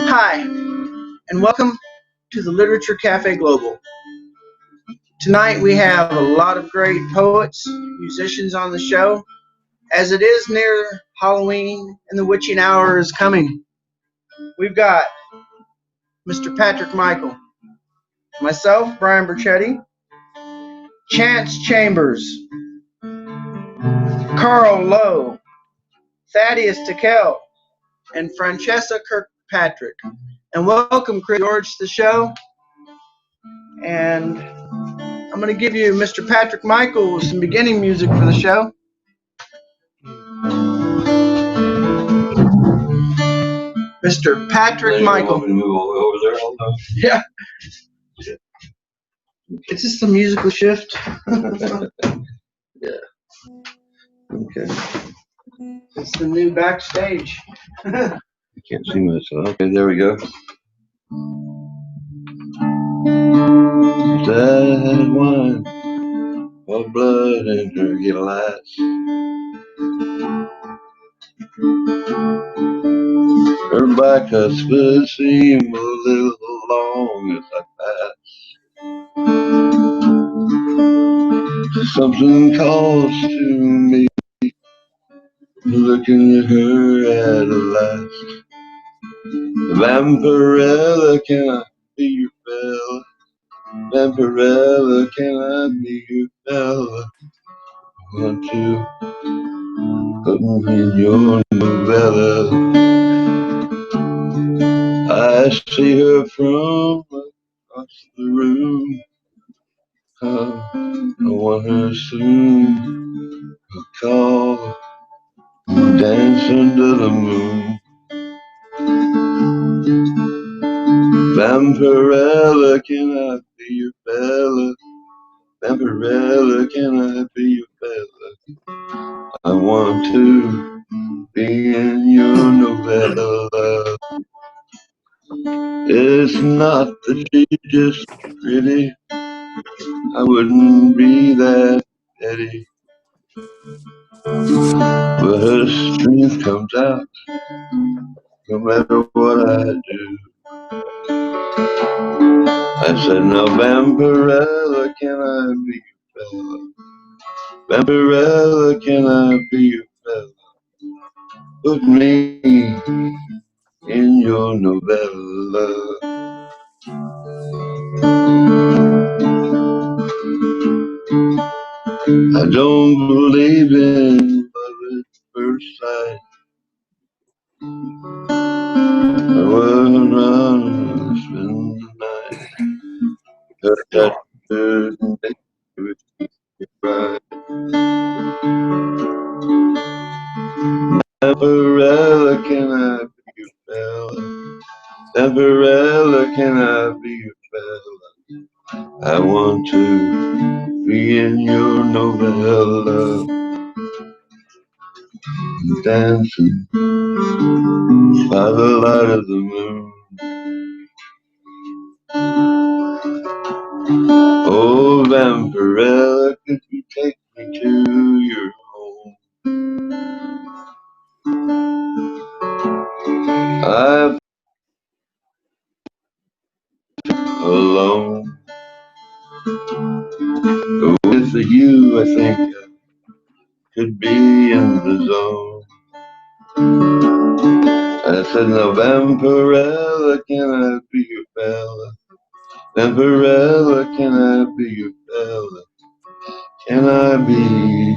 Hi, and welcome to the Literature Cafe Global. Tonight we have a lot of great poets, musicians on the show, as it is near Halloween and the witching hour is coming. We've got Mr. Patrick Michael, myself, Brian Burchetti, Chance Chambers, Carl Lowe, Thaddeus Tickell, and Francesca Kirkpatrick. And welcome, Chris George, to the show. And I'm going to give you Mr. Patrick Michael with some beginning music for the show. Mr. Patrick Michael. Want me to move all the way over there all the time? Yeah. Is this a musical shift? Yeah. Okay. It's the new backstage. I can't see myself. Okay, there we go. That wine, all blood and her lights. Her back husband seemed a little long as I passed. Something calls to me, looking at her at last. Vampirella, can I be your fella? Vampirella, can I be your fella? I want to put me in your novella. I see her from across the room. I want her soon. I'll call, dance under the moon. Vampirella, can I be your fella? Vampirella, can I be your fella? I want to be in your novella. It's not that she's just pretty, I wouldn't be that petty, but her strength comes out no matter what I do. I said, now Vampirella, can I be your fella? Vampirella, can I be your fella? Put me in your novella. I don't believe in love at first sight. I wouldn't run, spend the night. Cut that dirt and make it right. Vampirella, can I be your fella? Vampirella, can I be your fella? I want to be in your novella. Dancing by the light of the moon. Oh, Vampirella, could you take me to your home? I'm alone. With you, I think I could be in the zone. I said, no, Vampirella, can I be your fella? Vampirella, can I be your fella? Can I be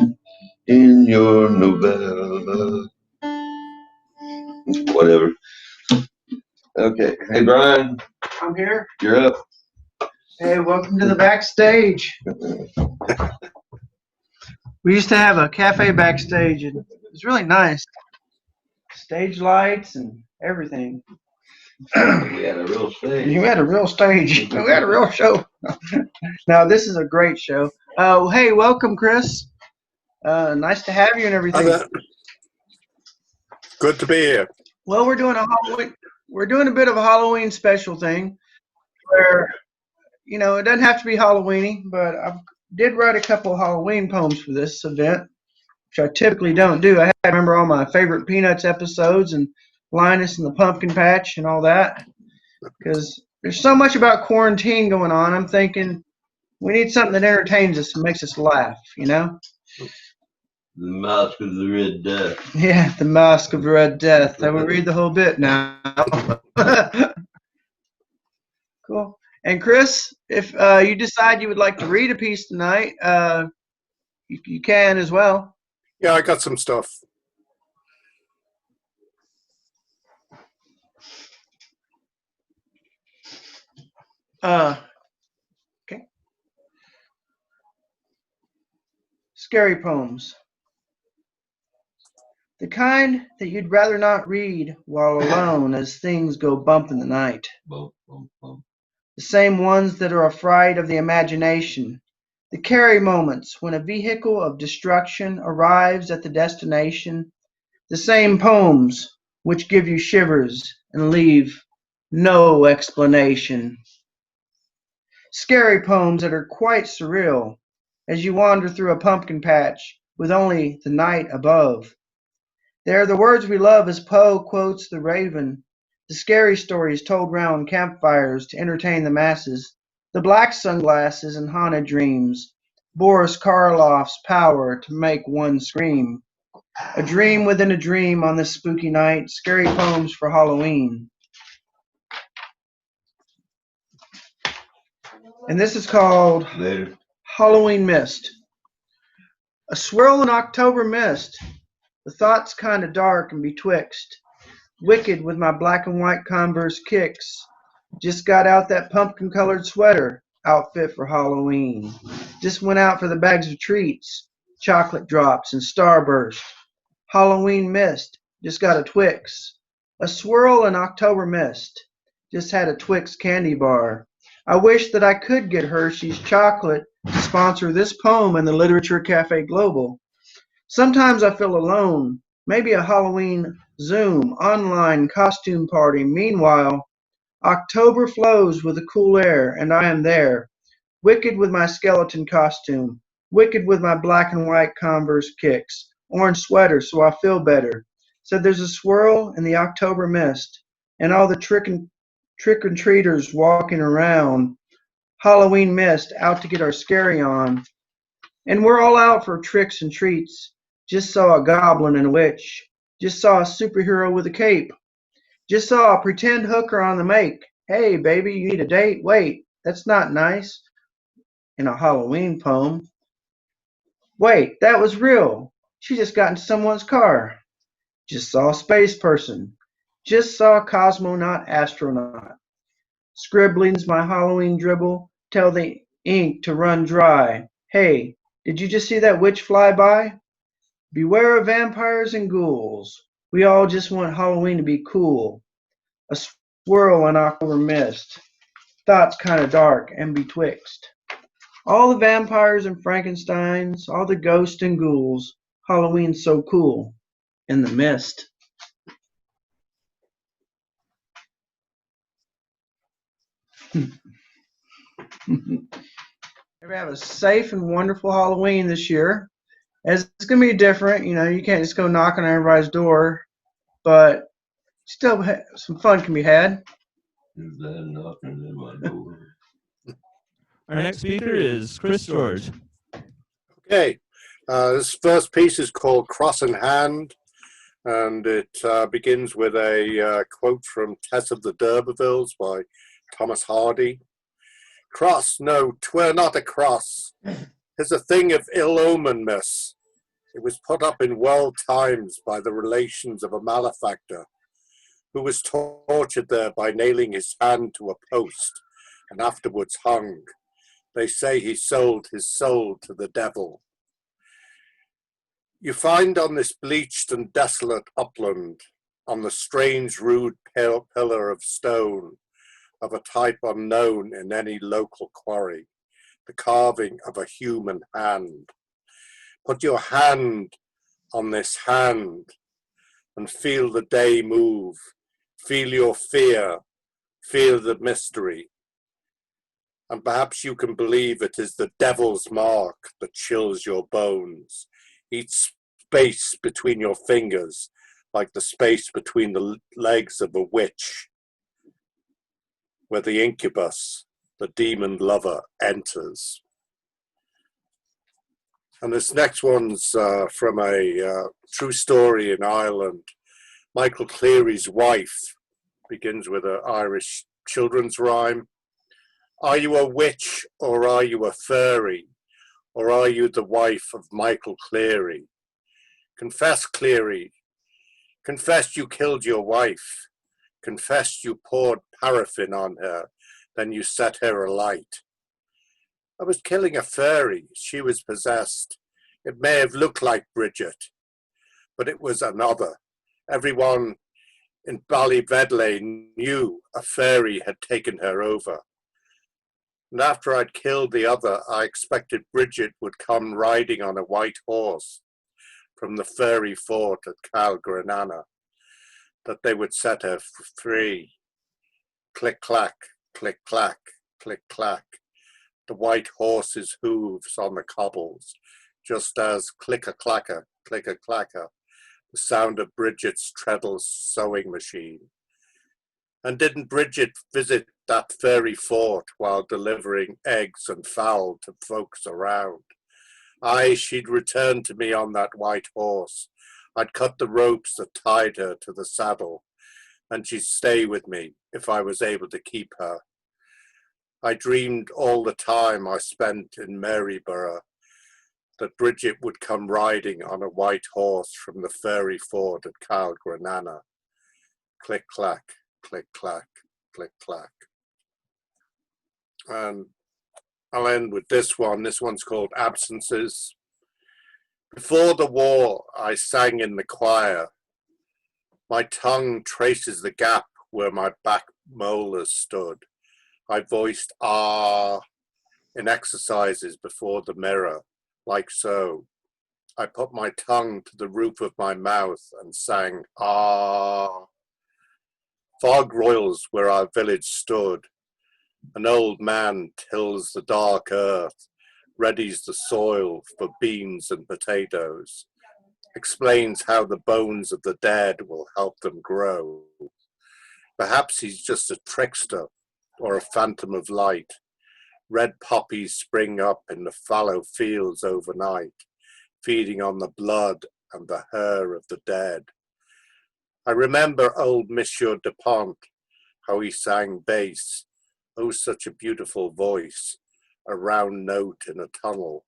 in your novella? Whatever. Okay. Hey, Brian. I'm here. You're up. Hey, welcome to the backstage. We used to have a cafe backstage, and it was really nice. Stage lights and everything. We had a real stage. You had a real stage. We had a real show. Now, this is a great show. Hey, welcome, Chris. Nice to have you and everything. Good to be here. Well, we're doing a bit of a Halloween special thing where, you know, it doesn't have to be Halloweeny, but I did write a couple of Halloween poems for this event. which I typically don't do. I remember all my favorite Peanuts episodes and Linus and the Pumpkin Patch and all that, because there's so much about quarantine going on. I'm thinking we need something that entertains us and makes us laugh, you know? The Mask of the Red Death. Yeah, the Mask of the Red Death. I will read the whole bit now. Cool. And Chris, if you decide you would like to read a piece tonight, you can as well. Yeah, I got some stuff. Okay. Scary poems. The kind that you'd rather not read while alone as things go bump in the night. Bump, bump, bump. The same ones that are a fright of the imagination. The carry moments when a vehicle of destruction arrives at the destination. The same poems which give you shivers and leave no explanation. Scary poems that are quite surreal as you wander through a pumpkin patch with only the night above. They are the words we love as Poe quotes the Raven, the scary stories told round campfires to entertain the masses, the black sunglasses and haunted dreams, Boris Karloff's power to make one scream. A dream within a dream on this spooky night, scary poems for Halloween. And this is called Later. Halloween Mist. A swirl in October mist, the thoughts kinda dark and betwixt. Wicked with my black and white Converse kicks. Just got out that pumpkin colored sweater, outfit for Halloween. Just went out for the bags of treats, chocolate drops and starburst. Halloween mist, just got a Twix. A swirl in October mist, just had a Twix candy bar. I wish that I could get Hershey's chocolate to sponsor this poem in the Literature Cafe Global. Sometimes I feel alone, maybe a Halloween Zoom online costume party. Meanwhile, October flows with a cool air, and I am there, wicked with my skeleton costume, wicked with my black and white Converse kicks, orange sweater so I feel better. So there's a swirl in the October mist, and all the trick-and-treaters walking around. Halloween mist, out to get our scary on. And we're all out for tricks and treats. Just saw a goblin and a witch. Just saw a superhero with a cape. Just saw a pretend hooker on the make. Hey, baby, you need a date? Wait, that's not nice. In a Halloween poem. Wait, that was real. She just got into someone's car. Just saw a space person. Just saw a cosmonaut astronaut. Scribblings, my Halloween dribble, tell the ink to run dry. Hey, did you just see that witch fly by? Beware of vampires and ghouls. We all just want Halloween to be cool. A swirl in October mist. Thoughts kinda dark and betwixt. All the vampires and Frankensteins, all the ghosts and ghouls. Halloween's so cool. In the mist. Everybody have a safe and wonderful Halloween this year. As it's going to be different, you can't just go knock on everybody's door, but still some fun can be had. Is that knocking at my door? Our next speaker is Chris George. Okay, this first piece is called Cross in Hand, and it begins with a quote from Tess of the D'Urbervilles by Thomas Hardy. Cross, no, 'twere not a cross. 'Tis a thing of ill omen, miss. It was put up in well times by the relations of a malefactor, who was tortured there by nailing his hand to a post and afterwards hung. They say he sold his soul to the devil. You find on this bleached and desolate upland, on the strange rude pillar of stone, of a type unknown in any local quarry, the carving of a human hand. Put your hand on this hand and feel the day move. Feel your fear, feel the mystery. And perhaps you can believe it is the devil's mark that chills your bones. Each space between your fingers, like the space between the legs of a witch, where the incubus, the demon lover, enters. And this next one's from a true story in Ireland. Michael Cleary's wife begins with an Irish children's rhyme. Are you a witch or are you a fairy? Or are you the wife of Michael Cleary? Confess, Cleary. Confess you killed your wife. Confess you poured paraffin on her, then you set her alight. I was killing a fairy. She was possessed. It may have looked like Bridget, but it was another. Everyone in Ballyvedley knew a fairy had taken her over. And after I'd killed the other, I expected Bridget would come riding on a white horse from the fairy fort at Calgranana, that they would set her free. Click, clack, click, clack, click, clack. The white horse's hooves on the cobbles, just as click-a-clacker, click-a-clacker, the sound of Bridget's treadle's sewing machine. And didn't Bridget visit that fairy fort while delivering eggs and fowl to folks around? Aye, she'd return to me on that white horse. I'd cut the ropes that tied her to the saddle, and she'd stay with me if I was able to keep her. I dreamed all the time I spent in Maryborough that Bridget would come riding on a white horse from the fairy fort at Calgranana. Click, clack, click, clack, click, clack. And I'll end with this one. This one's called Absences. Before the war, I sang in the choir. My tongue traces the gap where my back molars stood. I voiced ah in exercises before the mirror, like so. I put my tongue to the roof of my mouth and sang ah. Fog roils where our village stood. An old man tills the dark earth, readies the soil for beans and potatoes, explains how the bones of the dead will help them grow. Perhaps he's just a trickster or a phantom of light. Red poppies spring up in the fallow fields overnight, feeding on the blood and the hair of the dead. I remember old Monsieur Dupont, how he sang bass. Oh, such a beautiful voice, a round note in a tunnel,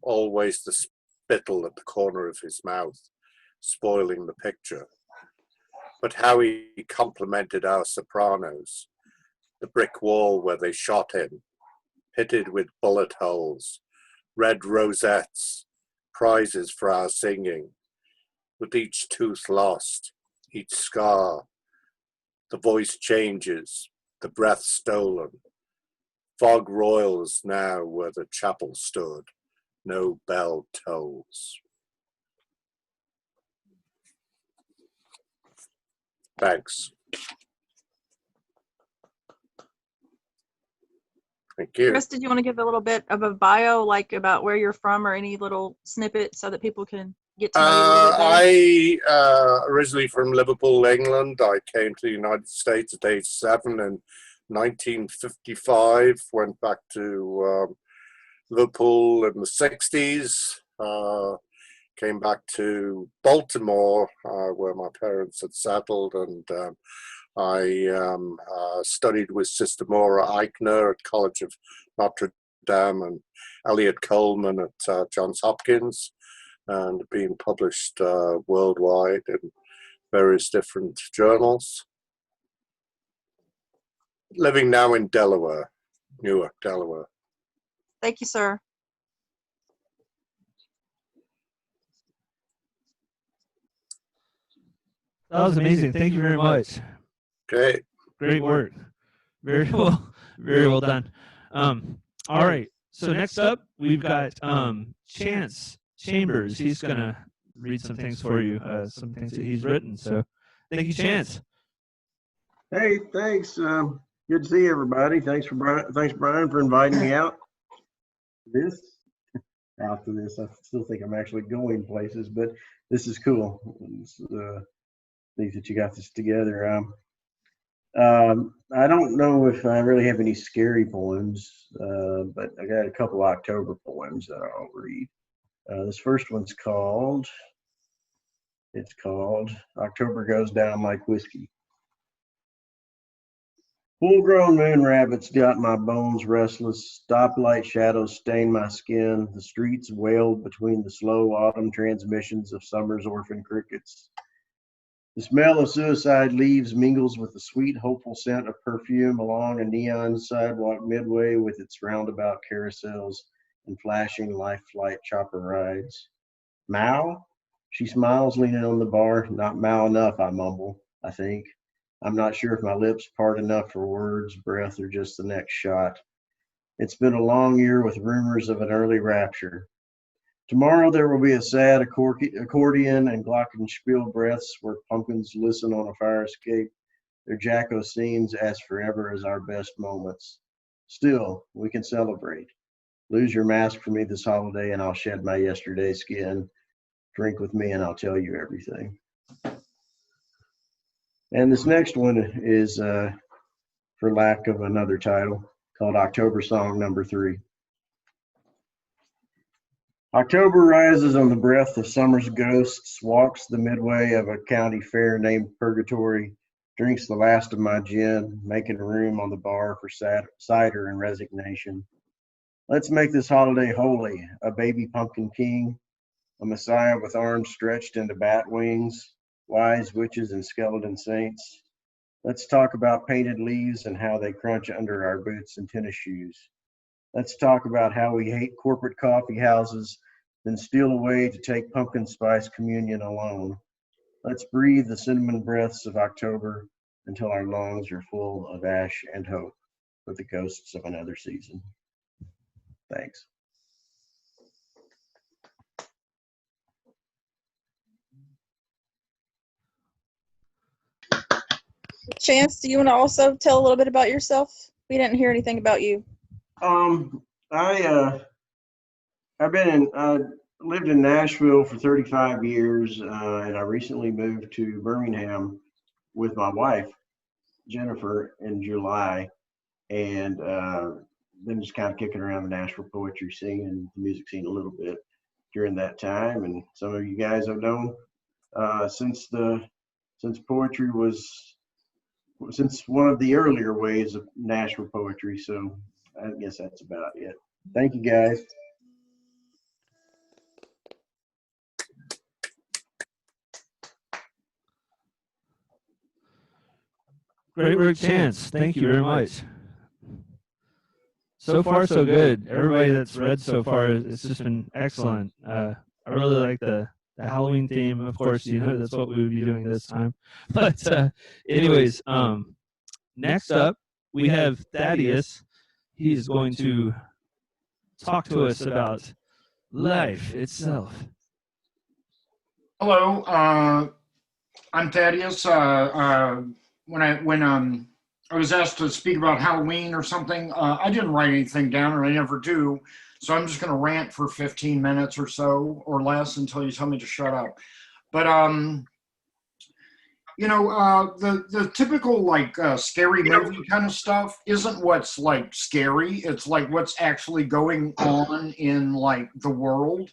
always the spittle at the corner of his mouth, spoiling the picture. But how he complimented our sopranos, the brick wall where they shot him, pitted with bullet holes, red rosettes, prizes for our singing, with each tooth lost, each scar, the voice changes, the breath stolen. Fog roils now where the chapel stood, no bell tolls. Thanks. Thank you. Chris, did you want to give a little bit of a bio, like about where you're from or any little snippet so that people can get to know you a little bit better? I originally from Liverpool, England. I came to the United States at age 7 in 1955. Went back to Liverpool in the 60s. Came back to Baltimore, where my parents had settled, and I studied with Sister Maura Eichner at College of Notre Dame and Elliot Coleman at Johns Hopkins, and being published worldwide in various different journals. Living now in Delaware, Newark, Delaware. Thank you, sir. That was amazing. Thank you very much. Okay. Great work. Very well done. All right. So next up, we've got Chance Chambers. He's gonna read some things for you, some things that he's written. So thank you, Chance. Hey, thanks. Good to see everybody. Thanks, Brian, for inviting me out. This out to this. I still think I'm actually going places, but this is cool. It's, neat that you got this together. I don't know if I really have any scary poems, but I got a couple October poems that I'll read. This first one's called October Goes Down Like Whiskey. Full-grown moon rabbits got my bones restless. Stoplight shadows stain my skin. The streets wailed between the slow autumn transmissions of summer's orphan crickets. The smell of suicide leaves mingles with the sweet, hopeful scent of perfume along a neon sidewalk midway with its roundabout carousels and flashing life flight chopper rides. Mao? She smiles, leaning on the bar. Not Mao enough, I mumble, I think. I'm not sure if my lips part enough for words, breath, or just the next shot. It's been a long year with rumors of an early rapture. Tomorrow there will be a sad accordion and glockenspiel breaths where pumpkins listen on a fire escape, their Jacko scenes as forever as our best moments. Still, we can celebrate. Lose your mask for me this holiday and I'll shed my yesterday skin. Drink with me and I'll tell you everything. And this next one is, for lack of another title, called October Song Number 3. October rises on the breath of summer's ghosts, walks the midway of a county fair named Purgatory, drinks the last of my gin, making room on the bar for cider and resignation. Let's make this holiday holy, a baby pumpkin king, a messiah with arms stretched into bat wings, wise witches and skeleton saints. Let's talk about painted leaves and how they crunch under our boots and tennis shoes. Let's talk about how we hate corporate coffee houses, then steal away to take pumpkin spice communion alone. Let's breathe the cinnamon breaths of October until our lungs are full of ash and hope for the ghosts of another season. Thanks. Chance, do you want to also tell a little bit about yourself? We didn't hear anything about you. I lived in Nashville for 35 years, and I recently moved to Birmingham with my wife, Jennifer, in July, and been just kind of kicking around the Nashville poetry scene and the music scene a little bit during that time. And some of you guys I've known since poetry was, since one of the earlier ways of Nashville poetry. So I guess that's about it. Thank you, guys. Great work, Chance. Thank you very much. So far, so good. Everybody that's read so far, it's just been excellent. I really like the Halloween theme. Of course, you know that's what we would be doing this time. But anyways, next up, we have Thaddeus. He is going to talk to us about life itself. Hello, I'm Thaddeus. When I was asked to speak about Halloween or something, I didn't write anything down, or I never do. So I'm just going to rant for 15 minutes or so, or less, until you tell me to shut up. But you know, the typical like scary movie kind of stuff isn't what's like scary. It's like what's actually going on in like the world.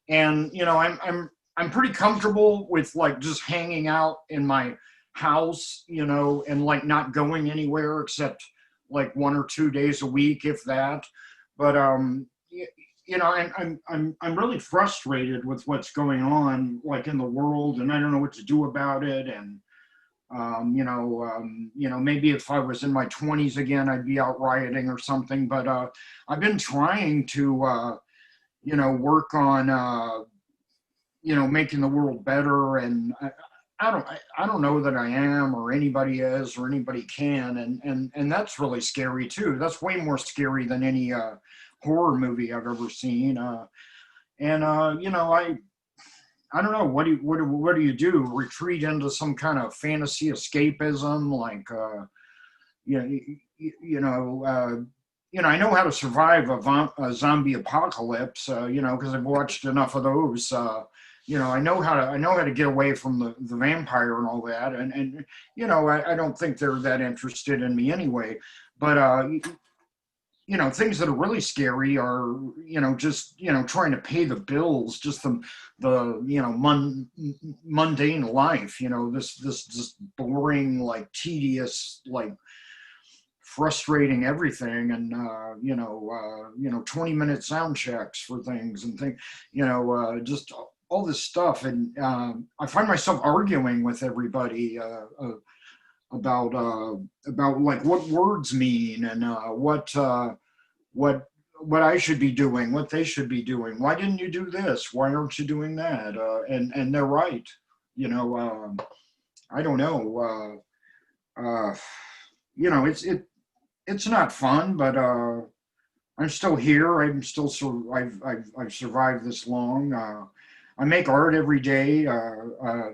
And you know, I'm pretty comfortable with like just hanging out in my house, you know, and like not going anywhere except like 1 or 2 days a week, if that. But you know, I'm really frustrated with what's going on like in the world, and I don't know what to do about it. And you know, maybe if I was in my 20s again, I'd be out rioting or something. But I've been trying to you know, work on you know, making the world better, and I don't know that I am, or anybody is, or anybody can, and that's really scary too. That's way more scary than any horror movie I've ever seen. And you know, I don't know, what do you do? Retreat into some kind of fantasy escapism, like you know, I know how to survive a zombie apocalypse, because I've watched enough of those. I know how to get away from the vampire and all that. And I don't think they're that interested in me anyway. But, things that are really scary are, just, trying to pay the bills, just the mundane life, this boring, like tedious, like frustrating everything, and 20-minute sound checks for things and things, just all this stuff. And I find myself arguing with everybody about like what words mean, and what I should be doing, what they should be doing. Why didn't you do this? Why aren't you doing that? And they're right. I don't know. It's not fun, but I'm still here. I've survived this long. I make art every day.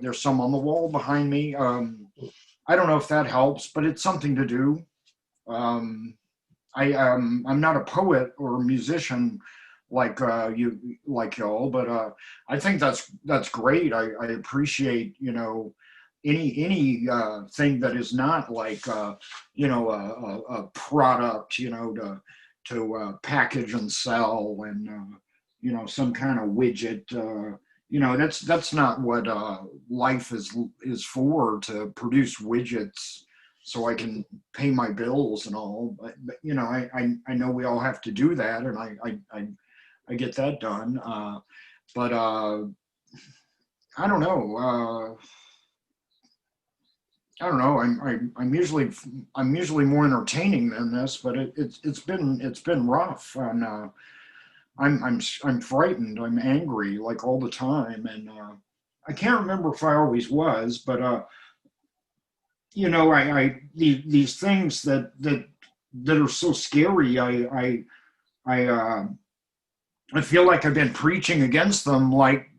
There's some on the wall behind me. I don't know if that helps, but it's something to do. I'm not a poet or a musician like y'all, but I think that's great. I appreciate any thing that is not like a product to package and sell, and some kind of widget. That's not what life is for, to produce widgets so I can pay my bills and all. But I know we all have to do that, and I get that done. But I don't know. I don't know. I'm usually more entertaining than this, but it's been rough, and I'm frightened. I'm angry like all the time, and I can't remember if I always was, but these things that are so scary. I feel like I've been preaching against them, like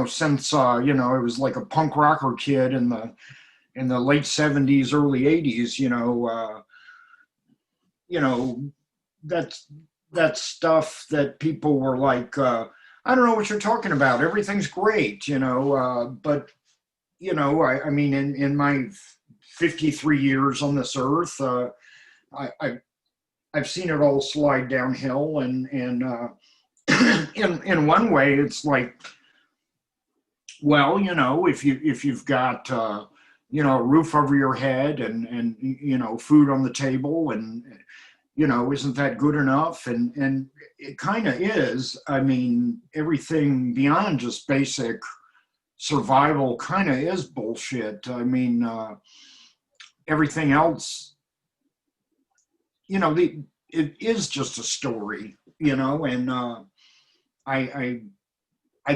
since I was like a punk rocker kid in the late 70s, early 80s. That's stuff that people were like, I don't know what you're talking about. Everything's great, but I mean, in my 53 years on this earth, I've seen it all slide downhill, and in one way, it's like, well, if you've got a roof over your head and food on the table, and isn't that good enough? And it kind of is. I mean, everything beyond just basic survival kind of is bullshit. I mean, everything else, it is just a story, and I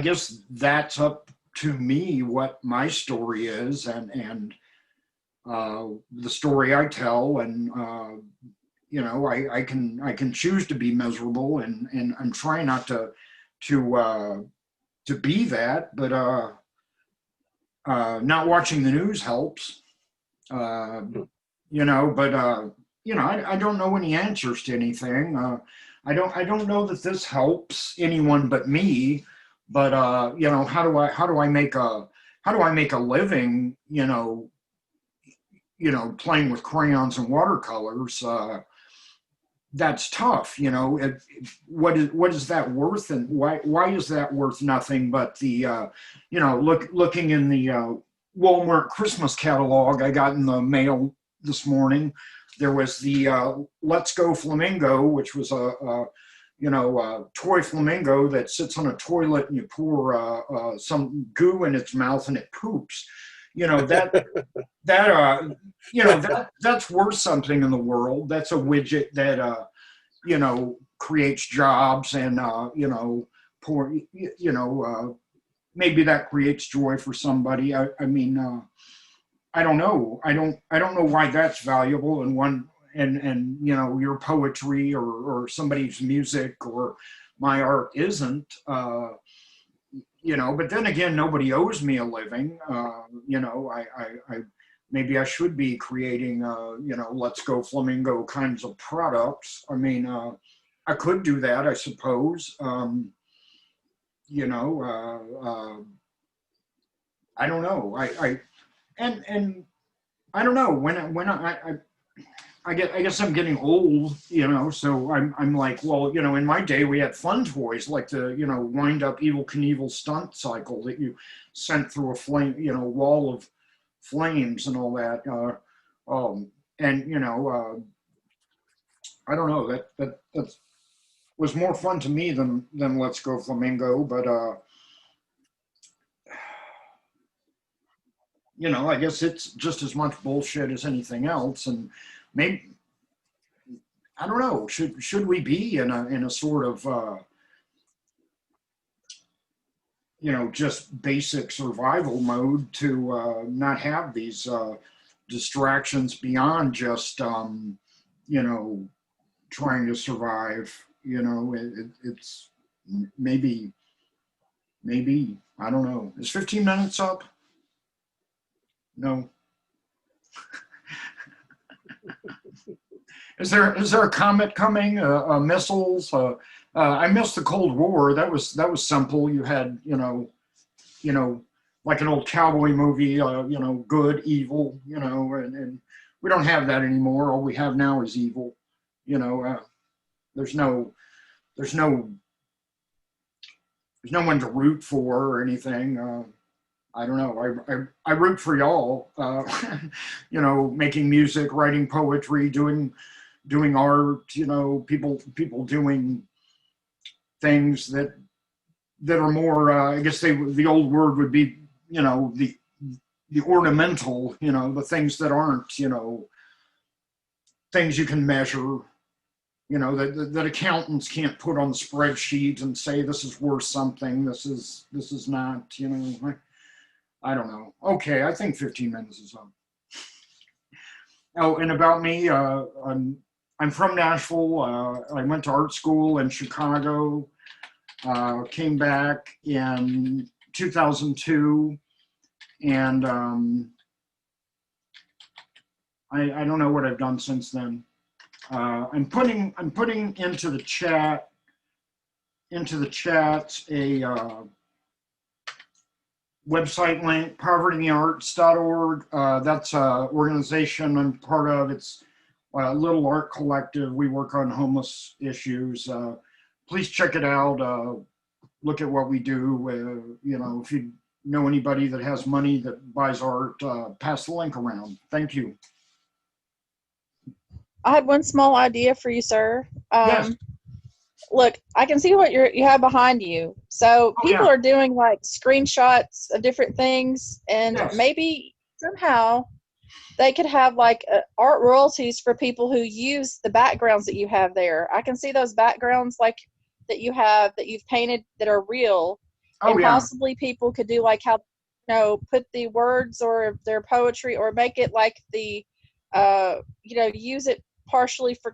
guess that's up to me what my story is, and the story I tell, and I can choose to be miserable, and I'm trying not to be that, but not watching the news helps, but I don't know any answers to anything. I don't know that this helps anyone but me, but how do I make a living, playing with crayons and watercolors? That's tough. What is that worth, and why is that worth nothing but the looking in the Walmart Christmas catalog I got in the mail this morning. There was the Let's Go Flamingo, which was a toy flamingo that sits on a toilet, and you pour some goo in its mouth and it poops. That's worth something in the world. That's a widget that creates jobs, and maybe that creates joy for somebody. I mean, I don't know. I don't know why that's valuable, and your poetry or somebody's music or my art isn't. But then again, nobody owes me a living. I maybe I should be creating, Let's Go Flamingo kinds of products. I mean, I could do that, I suppose. I don't know. And I don't know when I guess I'm getting old, so I'm like, well, in my day we had fun toys like the, wind up Evel Knievel stunt cycle that you sent through a flame, wall of flames and all that. I don't know, that was more fun to me than Let's Go Flamingo, but I guess it's just as much bullshit as anything else. And maybe, I don't know, should we be in a sort of just basic survival mode to not have these distractions beyond just trying to survive? It's maybe I don't know. Is 15 minutes up? No. Is there a comet coming? Missiles? I missed the Cold War. That was simple. You had like an old cowboy movie. Good, evil. And we don't have that anymore. All we have now is evil. There's no one to root for or anything. I don't know. I root for y'all. Making music, writing poetry, doing art. People doing things that are more. I guess the old word would be the ornamental. The things that aren't things you can measure. That accountants can't put on the spreadsheet and say this is worth something. This is not. I don't know. Okay, I think 15 minutes is up. Oh, and about me, I'm from Nashville. I went to art school in Chicago. Came back in 2002, and I don't know what I've done since then. I'm putting into the chat a website link, povertyinthearts.org. That's an organization I'm part of. It's a little art collective. We work on homeless issues. Please check it out. Look at what we do. If you know anybody that has money that buys art, pass the link around. Thank you. I had one small idea for you, sir. Yes. Look, I can see what you have behind you. So people are doing like screenshots of different things, and maybe somehow they could have like art royalties for people who use the backgrounds that you have there. I can see those backgrounds like that you've painted that are real, and possibly people could do like how put the words or their poetry or make it like the use it partially for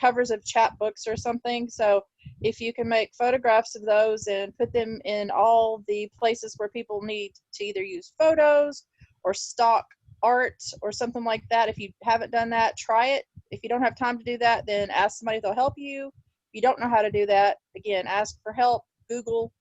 covers of chapbooks or something. So if you can make photographs of those and put them in all the places where people need to either use photos or stock art or something like that. If you haven't done that, try it. If you don't have time to do that, then ask somebody if they'll help you. If you don't know how to do that, again, ask for help, Google,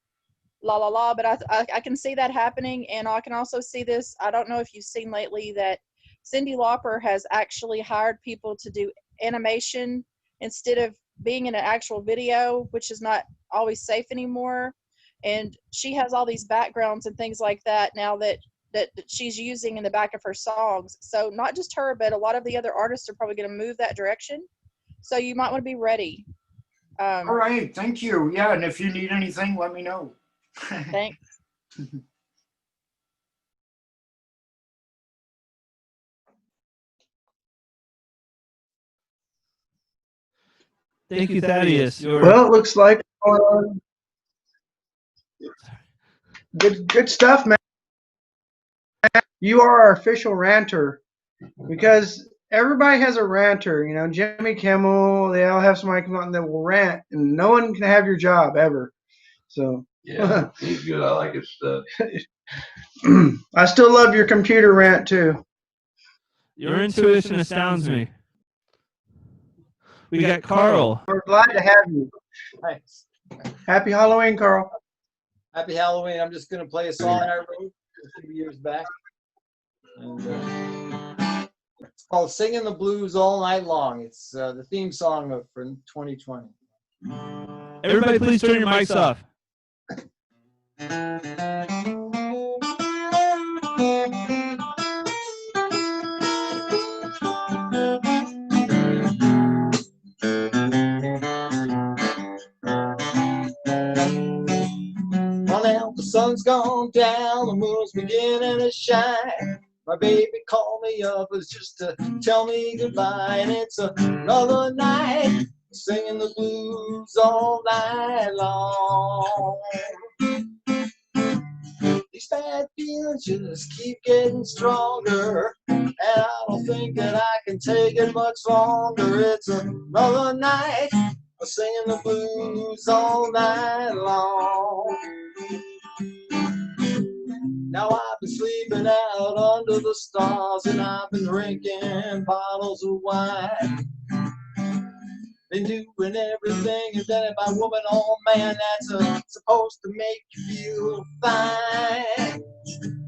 but I can see that happening. And I can also see this, I don't know if you've seen lately that Cyndi Lauper has actually hired people to do animation instead of being in an actual video, which is not always safe anymore. And she has all these backgrounds and things like that now that she's using in the back of her songs. So not just her, but a lot of the other artists are probably going to move that direction. So you might want to be ready. All right. Thank you. Yeah. And if you need anything, let me know. Thanks. Thank you, Thaddeus. Well, it looks like good stuff, man. You are our official ranter, because everybody has a ranter. Jimmy Kimmel, they all have somebody come out that will rant, and no one can have your job ever. So yeah, he's good. I like his stuff. I still love your computer rant too. Your intuition astounds me. We got Carl. We're glad to have you. Thanks. Happy Halloween, Carl. Happy Halloween. I'm just going to play a song I wrote a few years back. And, it's called Singing the Blues All Night Long. It's the theme song for 2020. Everybody, please turn your mics off. Well, now the sun's gone down, the moon's beginning to shine. My baby called me up, it's just to tell me goodbye. And it's another night, singing the blues all night long. These bad feelings just keep getting stronger, and I don't think that I can take it much longer. It's another night, singing the blues all night long. Now I've been sleeping out under the stars, and I've been drinking bottles of wine. Been doing everything invented by woman or man that's supposed to make you feel fine.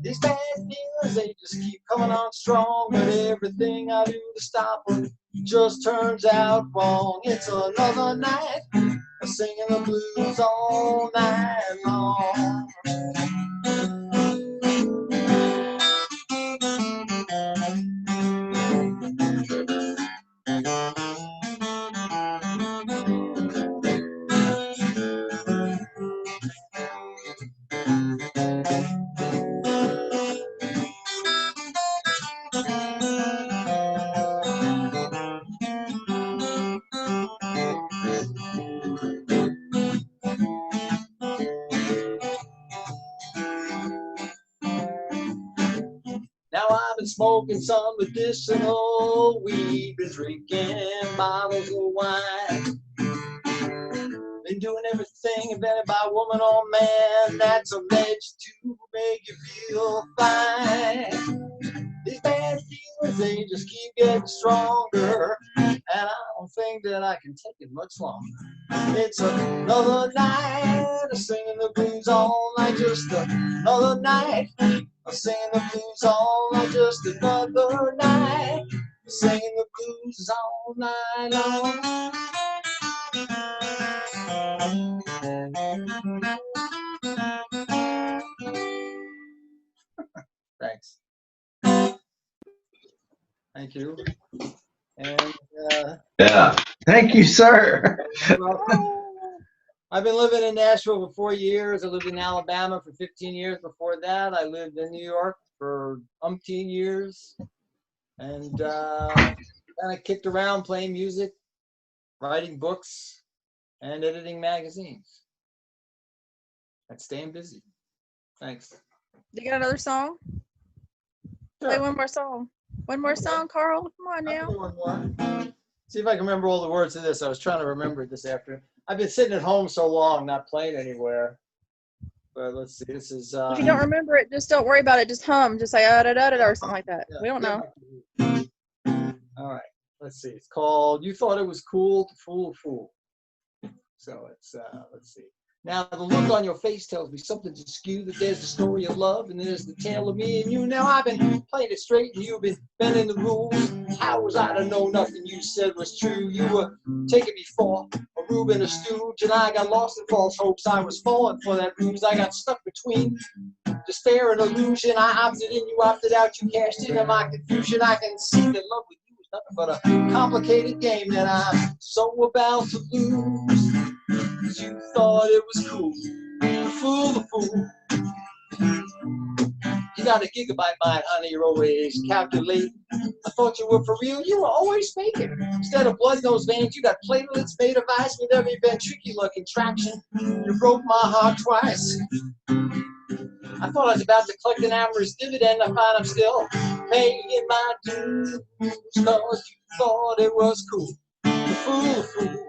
These bad feelings, they just keep coming on strong, but everything I do to stop them just turns out wrong. It's another night, singing the blues all night long. Now I've been smoking some medicinal weed, been drinking bottles of wine. Been doing everything invented by a woman or man that's alleged to make you feel fine. These bad feelings, they just keep getting stronger, and I don't think that I can take it much longer. It's another night of singing the blues all night, just another night of singing the blues all night, just another night of singing the blues all night long. Thanks. Thank you. And Yeah. Thank you, sir. I've been living in Nashville for 4 years. I lived in Alabama for 15 years before that. I lived in New York for umpteen years. And kind of kicked around playing music, writing books, and editing magazines. And staying busy. Thanks. You got another song? Play Sure. one more song. One more song, Carl. Come on I'll now. do one more. See if I can remember all the words of this. I was trying to remember it this afternoon. I've been sitting at home so long, not playing anywhere. But let's see. This is. If you don't remember it, just don't worry about it. Just hum. Just say da da da da or something like that. Yeah, We don't know. All right. Let's see. It's called "You Thought It Was Cool to Fool a Fool." So it's let's see. Now the look on your face tells me something's askew, that there's the story of love and there's the tale of me and you. Now I've been playing it straight and you've been bending the rules. How was I to know nothing you said was true? You were taking me for a rube and a stooge, and I got lost in false hopes. I was falling for that ruse. I got stuck between despair and illusion. I opted in, you opted out, you cashed in my confusion. I can see that love with you is nothing but a complicated game that I'm so about to lose. You thought it was cool to fool the fool. You got a gigabyte mind, honey, you're always calculating. I thought you were for real, you were always faking. Instead of blood in those veins, you got platelets made of ice with every ventricular contraction. You broke my heart twice. I thought I was about to collect an amorous dividend. I find I'm still paying my dues, cause you thought it was cool to fool the fool.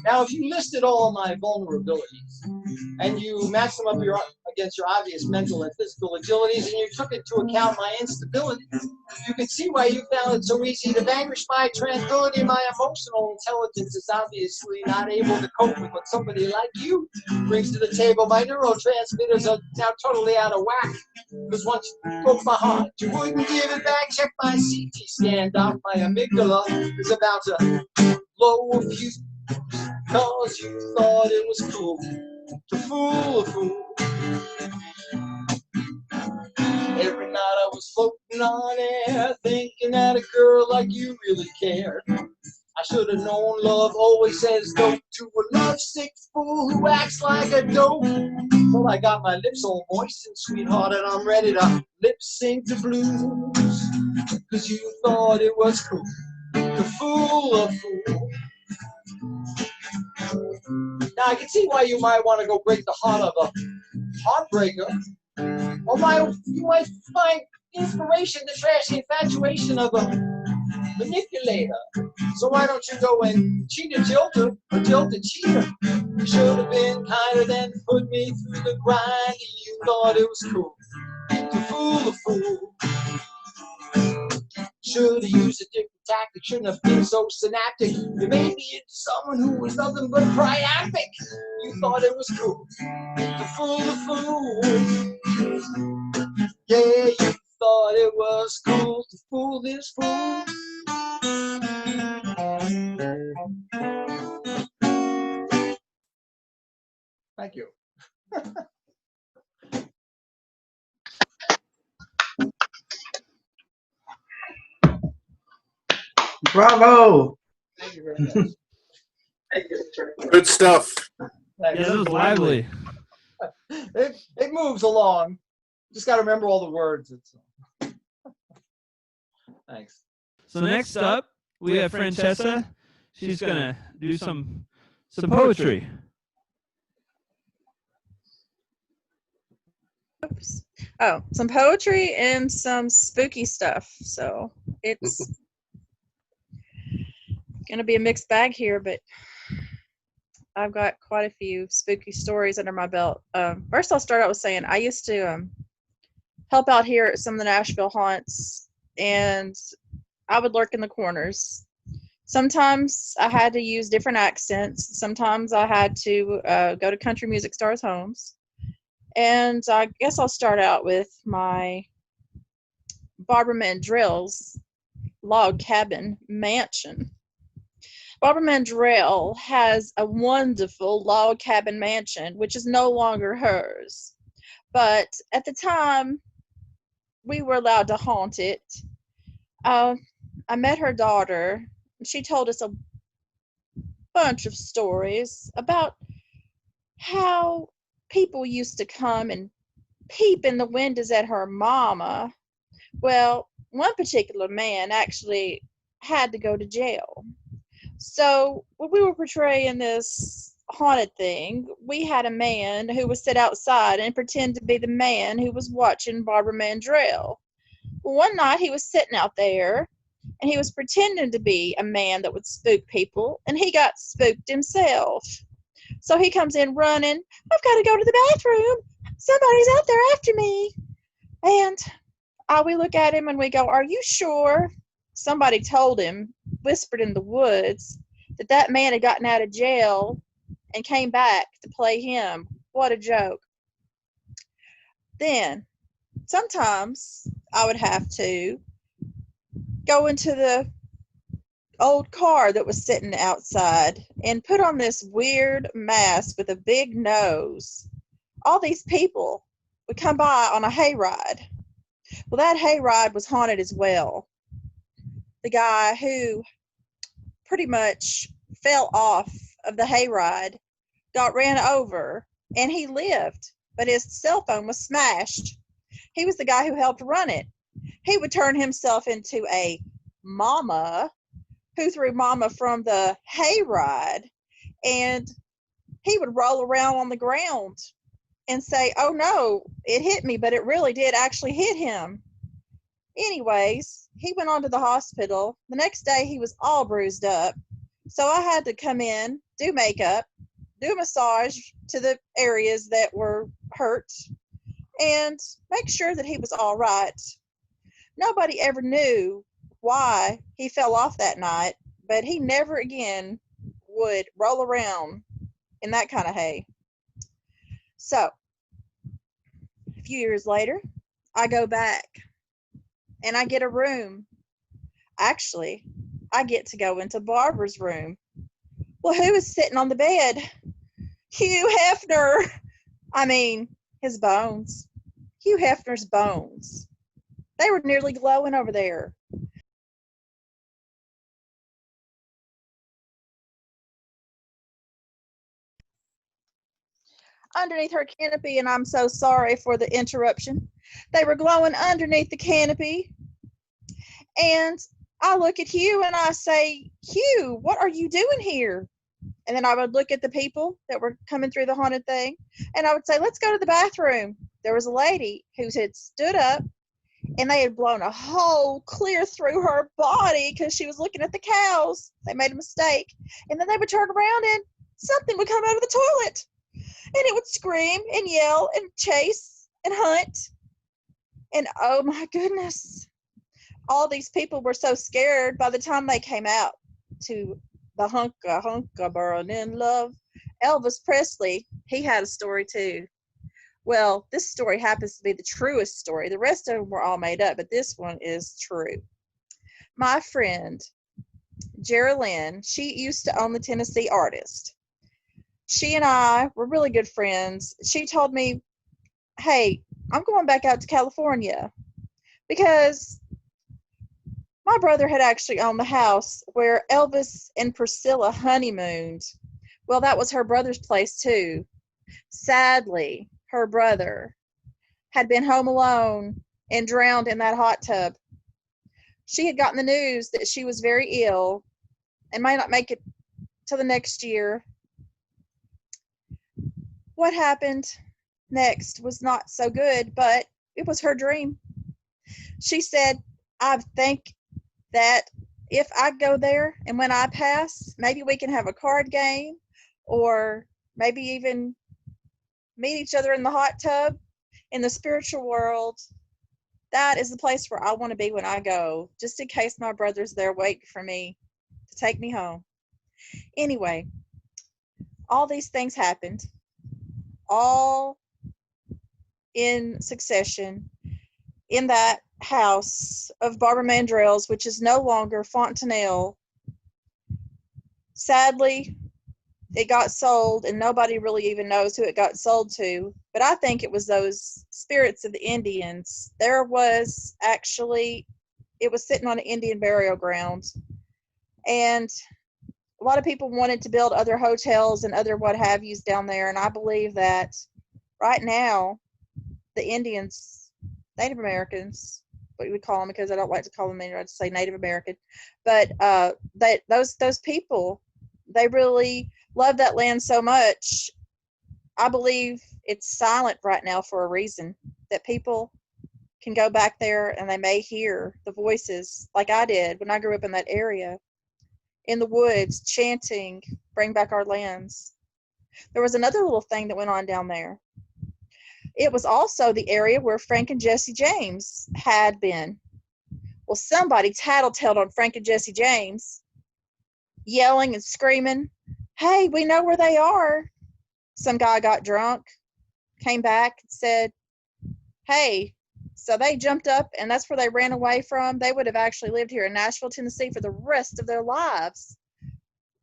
Now, if you listed all my vulnerabilities, and you matched them up against your obvious mental and physical agilities, and you took into account my instability. You can see why you found it so easy to vanquish my tranquility. My emotional intelligence is obviously not able to cope with what somebody like you brings to the table. My neurotransmitters are now totally out of whack, because once you broke my heart, you wouldn't give it back. Check my CT scan, doc. My amygdala is about to blow a fuse, cause you thought it was cool to fool a fool. Every night I was floating on air, thinking that a girl like you really cared. I should have known love always says no to a lovesick fool who acts like a dope. Well, I got my lips all moist and sweetheart, and I'm ready to lip sync the blues, cause you thought it was cool to fool a fool. Now I can see why you might want to go break the heart of a heartbreaker, or why you might find inspiration to trash the infatuation of a manipulator. So why don't you go and cheat a jilter or jilt a cheater? You should have been kinder than put me through the grind. You thought it was cool to fool a fool. Should have used a different tactic, shouldn't have been so synaptic. You made me into someone who was nothing but priapic. You thought it was cool to fool a fool. Yeah, you thought it was cool to fool this fool. Thank you. Bravo. Thank you very much. Good stuff. Thank Yeah, you. that was lively. It moves along. Just got to remember all the words. Thanks. So next up, we have Francesca. She's gonna do some poetry. Oops. Oh, some poetry and some spooky stuff. So it's gonna be a mixed bag here, but I've got quite a few spooky stories under my belt. First, I'll start out with saying I used to help out here at some of the Nashville haunts, and I would lurk in the corners. Sometimes I had to use different accents. Sometimes I had to go to country music stars' homes. And I guess I'll start out with my Barbara Mandrell's log cabin mansion. Barbara Mandrell has a wonderful log cabin mansion, which is no longer hers. But at the time we were allowed to haunt it, I met her daughter. She told us a bunch of stories about how people used to come and peep in the windows at her mama. Well, one particular man actually had to go to jail. So when we were portraying this haunted thing, we had a man who would sit outside and pretend to be the man who was watching Barbara Mandrell. Well, one night he was sitting out there and he was pretending to be a man that would spook people, and he got spooked himself. So he comes in running, I've got to go to the bathroom. Somebody's out there after me. And we look at him and we go, are you sure? Somebody told him, whispered in the woods, that man had gotten out of jail and came back to play him. What a joke. Then, sometimes I would have to go into the old car that was sitting outside and put on this weird mask with a big nose. All these people would come by on a hayride. Well, that hayride was haunted as well. The guy who pretty much fell off of the hayride got ran over, and he lived, but his cell phone was smashed. He was the guy who helped run it. He would turn himself into a mama who threw mama from the hayride, and he would roll around on the ground and say, oh no, it hit me, but it really did actually hit him. Anyways, he went on to the hospital. The next day he was all bruised up. So I had to come in, do makeup, do a massage to the areas that were hurt, and make sure that he was all right. Nobody ever knew why he fell off that night, but he never again would roll around in that kind of hay. So, a few years later, I go back and I get a room. Actually, I get to go into Barbara's room. Well, who is sitting on the bed? Hugh Hefner. I mean, his bones. Hugh Hefner's bones. They were nearly glowing over there. Underneath her canopy, and I'm so sorry for the interruption. They were glowing underneath the canopy. And I look at Hugh and I say, Hugh, what are you doing here? And then I would look at the people that were coming through the haunted thing, and I would say, let's go to the bathroom. There was a lady who had stood up, and they had blown a hole clear through her body because she was looking at the cows. They made a mistake. And then they would turn around and something would come out of the toilet. And it would scream and yell and chase and hunt. And oh my goodness, all these people were so scared by the time they came out to the hunka hunka burning love. Elvis Presley, he had a story too. Well, this story happens to be the truest story. The rest of them were all made up, but this one is true. My friend, Geraldine, she used to own the Tennessee Artist. She and I were really good friends. She told me, hey, I'm going back out to California because my brother had actually owned the house where Elvis and Priscilla honeymooned. Well, that was her brother's place too. Sadly, her brother had been home alone and drowned in that hot tub. She had gotten the news that she was very ill and might not make it till the next year. What happened next was not so good, but it was her dream. She said, I think that if I go there and when I pass, maybe we can have a card game or maybe even meet each other in the hot tub in the spiritual world. That is the place where I want to be when I go, just in case my brother's there waiting for me to take me home. Anyway, all these things happened, all in succession, in that house of Barbara Mandrell's, which is no longer Fontanelle. Sadly, it got sold, and nobody really even knows who it got sold to. But I think it was those spirits of the Indians. There was actually, it was sitting on an Indian burial ground. And a lot of people wanted to build other hotels and other what have yous down there. And I believe that right now, the Indians, Native Americans, what we call them, because I don't like to call them anymore, I just say Native American. But those people, they really love that land so much. I believe it's silent right now for a reason, that people can go back there and they may hear the voices like I did when I grew up in that area, in the woods, chanting, bring back our lands. There was another little thing that went on down there. It was also the area where Frank and Jesse James had been. Well, somebody tattletaled on Frank and Jesse James, yelling and screaming, hey, we know where they are. Some guy got drunk, came back and said, hey, so they jumped up and that's where they ran away from. They would have actually lived here in Nashville, Tennessee for the rest of their lives.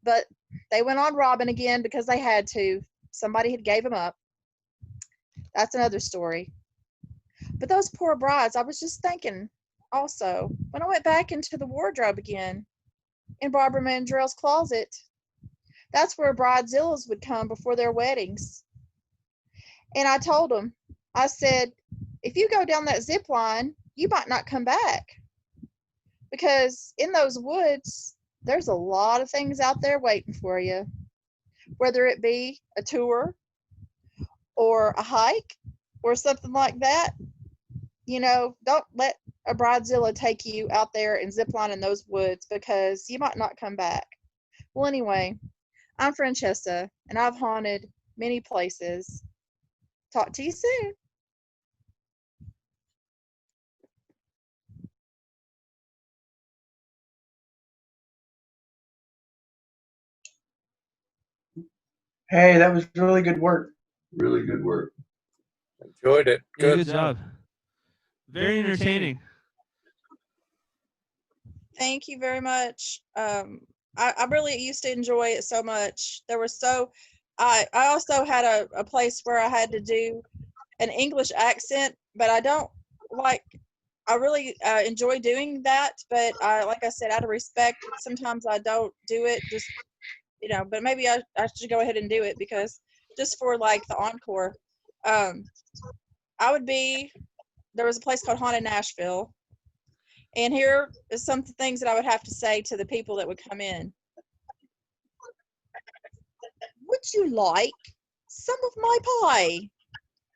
But they went on robbing again because they had to. Somebody had gave them up. That's another story. But those poor brides, I was just thinking also, when I went back into the wardrobe again in Barbara Mandrell's closet, that's where bridezillas would come before their weddings. And I told them, I said, if you go down that zip line, you might not come back. Because in those woods, there's a lot of things out there waiting for you. Whether it be a tour or a hike or something like that, you know, don't let a bridezilla take you out there and zip line in those woods because you might not come back. Well, anyway, I'm Francesca, and I've haunted many places. Talk to you soon. Hey, that was really good work. Really good work. Enjoyed it. Yeah, Good. good job. Very entertaining. Thank you very much. I really used to enjoy it so much. I also had a place where I had to do an English accent, but I don't like, I really enjoy doing that. But like I said, out of respect, sometimes I don't do it just, but maybe I should go ahead and do it because just for like the encore. Um, there was a place called Haunted Nashville. And here is some things that I would have to say to the people that would come in. Would you like some of my pie?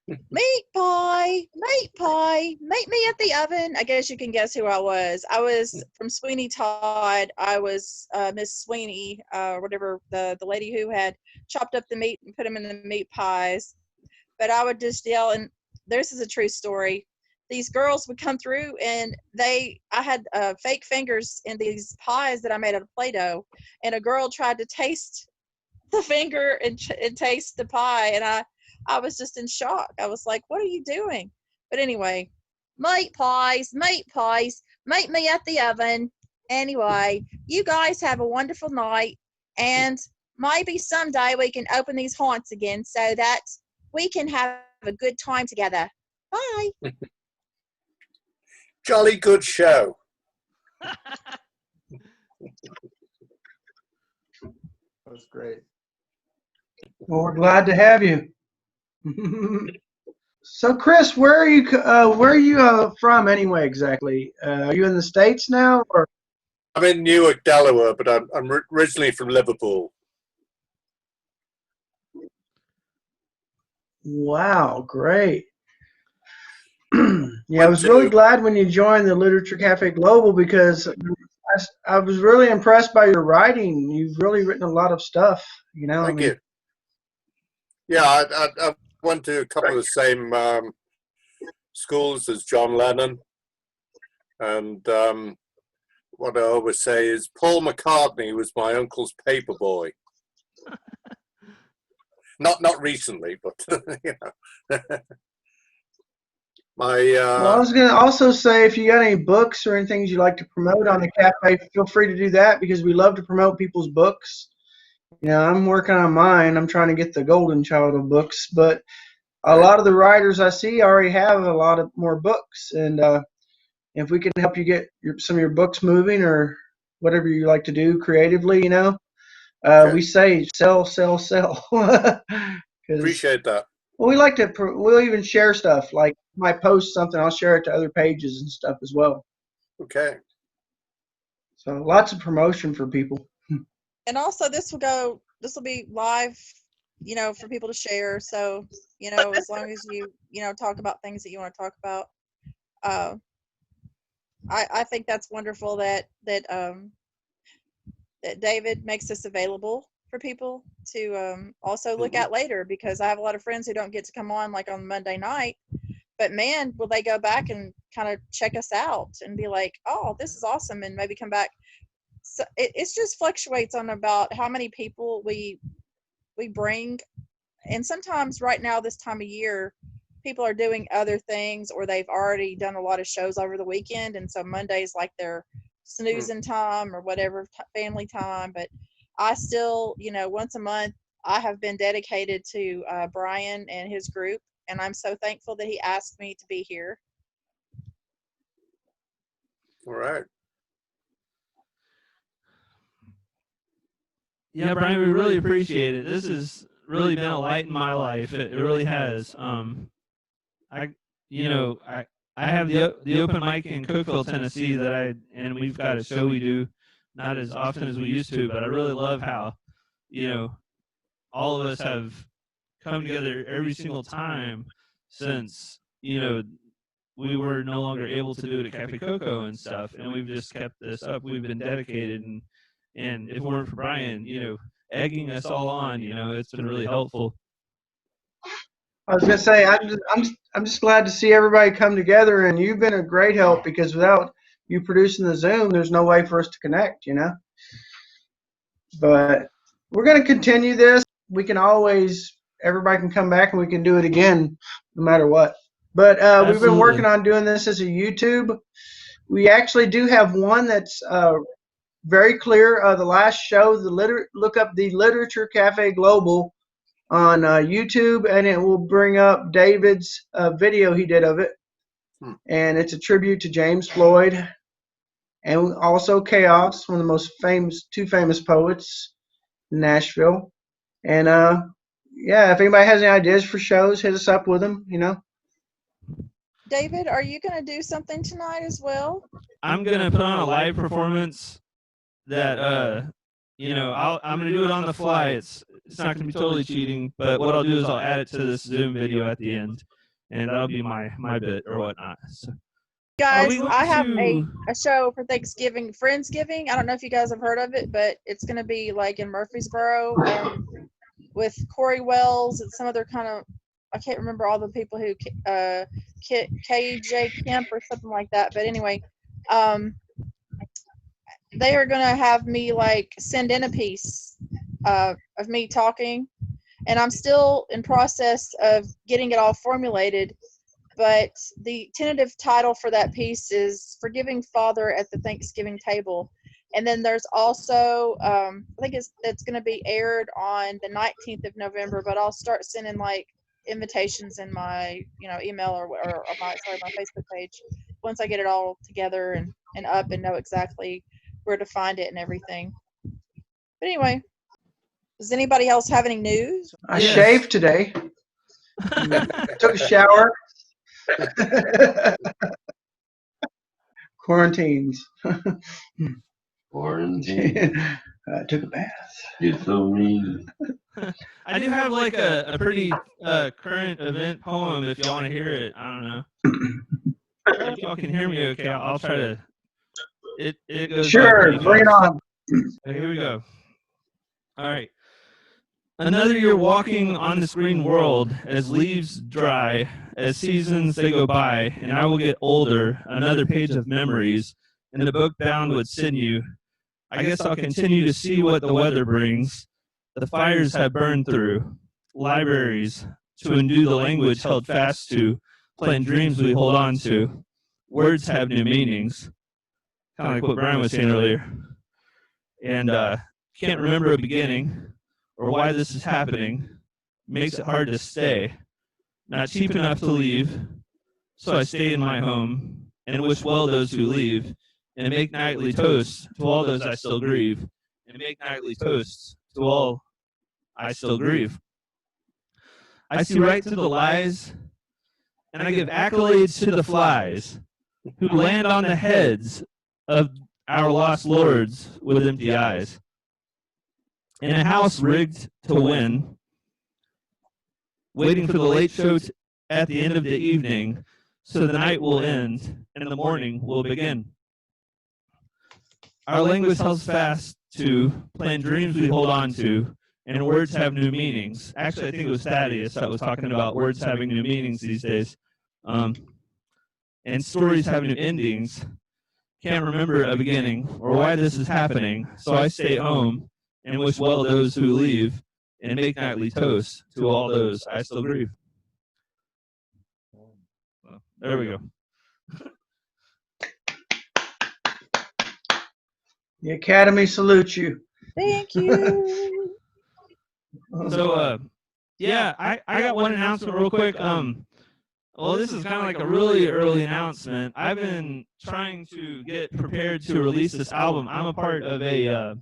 Meat pie, meat pie, meet me at the oven. I guess you can guess who I was. I was from Sweeney Todd. I was Miss Sweeney, whatever, the lady who had chopped up the meat and put them in the meat pies. But I would just yell, and this is a true story. These girls would come through, and I had fake fingers in these pies that I made out of Play-Doh, and a girl tried to taste the finger and taste the pie, and I was just in shock. I was like, what are you doing? But anyway, meat pies, meet me at the oven. Anyway, you guys have a wonderful night, and maybe someday we can open these haunts again so that we can have a good time together. Bye. Jolly good show. That was great. Well, we're glad to have you. So, Chris, where are you? Where are you from anyway? Exactly? Are you in the States now, or? I'm in Newark, Delaware, but I'm originally from Liverpool. Wow, great. Yeah, I was really glad when you joined the Literature Cafe Global because I was really impressed by your writing. You've really written a lot of stuff, Thank you. Yeah, I went to a couple of the same schools as John Lennon. And what I always say is Paul McCartney was my uncle's paper boy. Not recently, but Well, I was going to also say if you got any books or anything you'd like to promote on the cafe, feel free to do that because we love to promote people's books. I'm working on mine. I'm trying to get the Golden Child of books, but a lot of the writers I see already have a lot of more books. And if we can help you get some of your books moving or whatever you like to do creatively, we say sell, sell, sell. Appreciate that. Well, we like to. We'll even share stuff. Like if I post something, I'll share it to other pages and stuff as well. Okay. So lots of promotion for people. And also, this will be live, for people to share. So, as long as you talk about things that you want to talk about. I think that's wonderful that David makes this available for people to also look at later, because I have a lot of friends who don't get to come on like on Monday night, but man, will they go back and kind of check us out and be like, oh, this is awesome, and maybe come back. So it just fluctuates on about how many people we bring. And sometimes right now, this time of year, people are doing other things, or they've already done a lot of shows over the weekend. And so Monday's like their snoozing time or whatever, family time. But I still, once a month, I have been dedicated to Brian and his group. And I'm so thankful that he asked me to be here. All right. Yeah, Brian, we really appreciate it. This has really been a light in my life. It really has. I have the open mic in Cookeville, Tennessee and we've got a show we do, not as often as we used to, but I really love how, all of us have come together every single time since, we were no longer able to do it at Cafe Coco and stuff, and we've just kept this up. We've been dedicated, and if it weren't for Brian, egging us all on. It's been really helpful. I was gonna say I'm just glad to see everybody come together, and you've been a great help because without you producing the Zoom, there's no way for us to connect. But we're gonna continue this. We can always everybody can come back and we can do it again, no matter what. But we've been working on doing this as a YouTube. We actually do have one that's very clear. The last show, look up the Literature Cafe Global on YouTube, and it will bring up David's video he did of it. And it's a tribute to James Floyd and also Chaos, one of the most two famous poets in Nashville. And yeah, if anybody has any ideas for shows, hit us up with them, David, are you going to do something tonight as well? I'm going to put on a live performance that, I'm going to do it on the fly. It's not going to be totally cheating, but what I'll do is I'll add it to this Zoom video at the end, and that'll be my bit or whatnot. So, guys, I have a show for Thanksgiving, Friendsgiving. I don't know if you guys have heard of it, but it's going to be like in Murfreesboro with Corey Wells and some other kind of, I can't remember all the people who, KJ Kemp or something like that. But anyway, they are going to have me like send in a piece of me talking, and I'm still in process of getting it all formulated. But the tentative title for that piece is Forgiving Father at the Thanksgiving Table. And then there's also, I think it's going to be aired on the 19th of November, but I'll start sending like invitations in my, email or my Facebook page once I get it all together and up and know exactly where to find it and everything. But anyway, does anybody else have any news? I shaved today. Took a shower. Quarantines. Quarantine. I took a bath. You're so mean. I do have like a pretty current event poem if y'all want to hear it. I don't know. If y'all can hear me okay, I'll try to. It goes. Sure, bring it on. Okay, here we go. All right. Another year walking on this green world, as leaves dry, as seasons they go by, and I will get older, another page of memories, in the book bound with sinew. I guess I'll continue to see what the weather brings. The fires have burned through, libraries, to undo the language held fast to, plant dreams we hold on to. Words have new meanings, kind of like what Brian was saying earlier. And can't remember a beginning, or why this is happening, makes it hard to stay. Not cheap enough to leave, so I stay in my home and wish well those who leave, and make nightly toasts to all those I still grieve, and make nightly toasts to all I still grieve. I see right through the lies, and I give accolades to the flies who land on the heads of our lost lords with empty eyes. In a house rigged to win, waiting for the late show at the end of the evening, so the night will end and the morning will begin. Our language held fast to plant dreams we hold on to, and words have new meanings. Actually, I think it was Thaddeus that was talking about words having new meanings these days. And stories have new endings. Can't remember a beginning or why this is happening, so I stay home and wish well those who leave, and make nightly toasts to all those I still grieve. Well, there we go. The Academy salutes you. Thank you. So, yeah, I got one announcement real quick. Well, this is kind of like a really early announcement. I've been trying to get prepared to release this album. I'm a part of a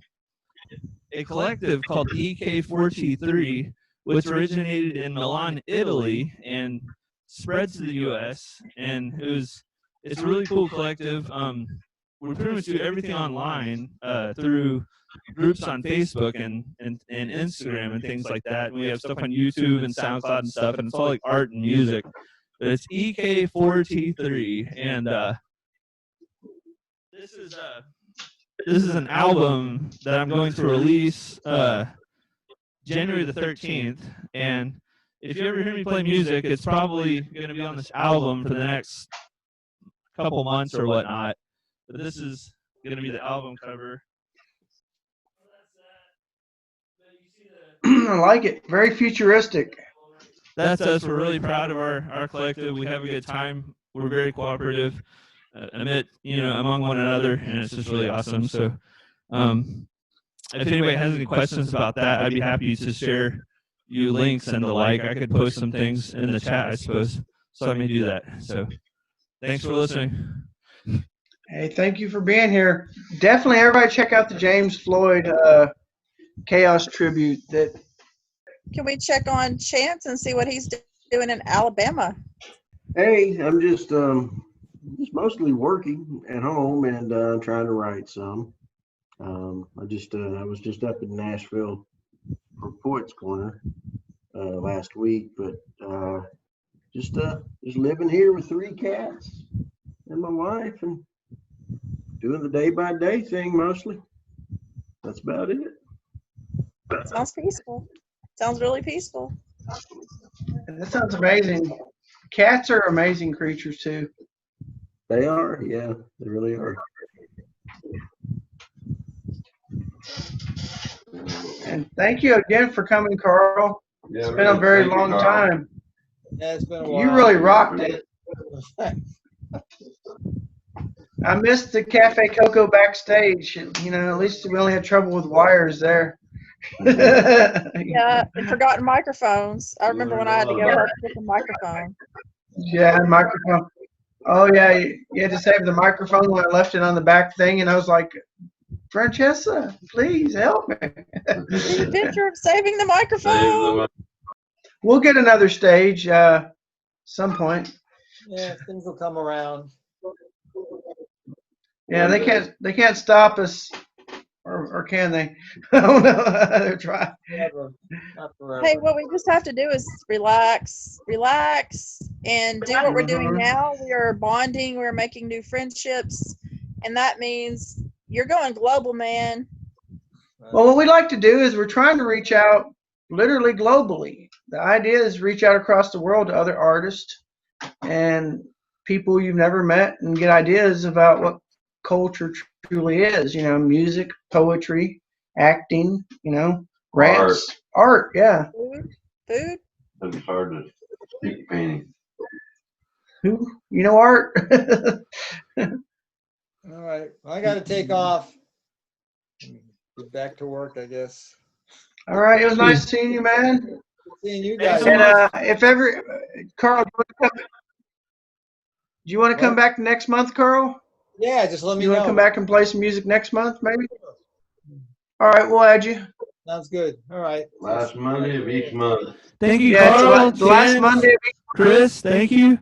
collective called EK4T3, which originated in Milan, Italy, and spread to the U.S. And it's a really cool collective. We pretty much do everything online through groups on Facebook and Instagram and things like that. And we have stuff on YouTube and SoundCloud and stuff, and it's all like art and music. But it's EK4T3, and this is an album that I'm going to release January the 13th. And if you ever hear me play music, it's probably going to be on this album for the next couple months or whatnot. But this is going to be the album cover. I like it. Very futuristic. That's us. We're really proud of our collective. We have a good time. We're very cooperative, among one another, and it's just really awesome. So, if anybody has any questions about that, I'd be happy to share you links and the like. I could post some things in the chat, I suppose. So I may do that. So, thanks for listening. Hey, thank you for being here. Definitely, everybody check out the James Floyd Chaos tribute. Can we check on Chance and see what he's doing in Alabama? Hey, I'm just mostly working at home and trying to write some. I was just up in Nashville for Poets Corner last week, but just living here with 3 cats and my wife and doing the day-by-day thing mostly. That's about it. Sounds peaceful. Sounds really peaceful. That sounds amazing. Cats are amazing creatures too. They are, yeah, they really are. And thank you again for coming, Carl. Yeah, It's been a very long time. Yeah, it's been a while. You really rocked it. I missed the Cafe Coco backstage. You know, at least we only had trouble with wires there. Yeah, and forgotten microphones. I remember when I had to go help with the microphone. Yeah, microphone. Oh yeah, you had to save the microphone when I left it on the back thing, and I was like, Francesca, please help me. The picture of saving the microphone. We'll get another stage some point. Yeah, things will come around. Yeah, they can't stop us, or can they? I don't know. They're trying. Never. Not forever. Hey, what we just have to do is relax, and do what we're doing now. We are bonding. We're making new friendships, and that means you're going global, man. Well, what we like to do is we're trying to reach out literally globally. The idea is reach out across the world to other artists and people you've never met and get ideas about what culture truly is. You know, music, poetry, acting, you know, rants, art, yeah. Food. It's hard to keep painting. Who? You know, art. All right. I got to take off. Get back to work, I guess. All right, it was nice seeing you, man. Seeing you guys. And if ever, Carl, do you want to come back next month, Carl? Yeah, just let me You know. want to come back and play some music next month, maybe? All right, we'll add you. Sounds good. All right. Last Monday of each month. Thank you, Yeah, Carl. it's the last Chance, Monday of each Chris, thank you.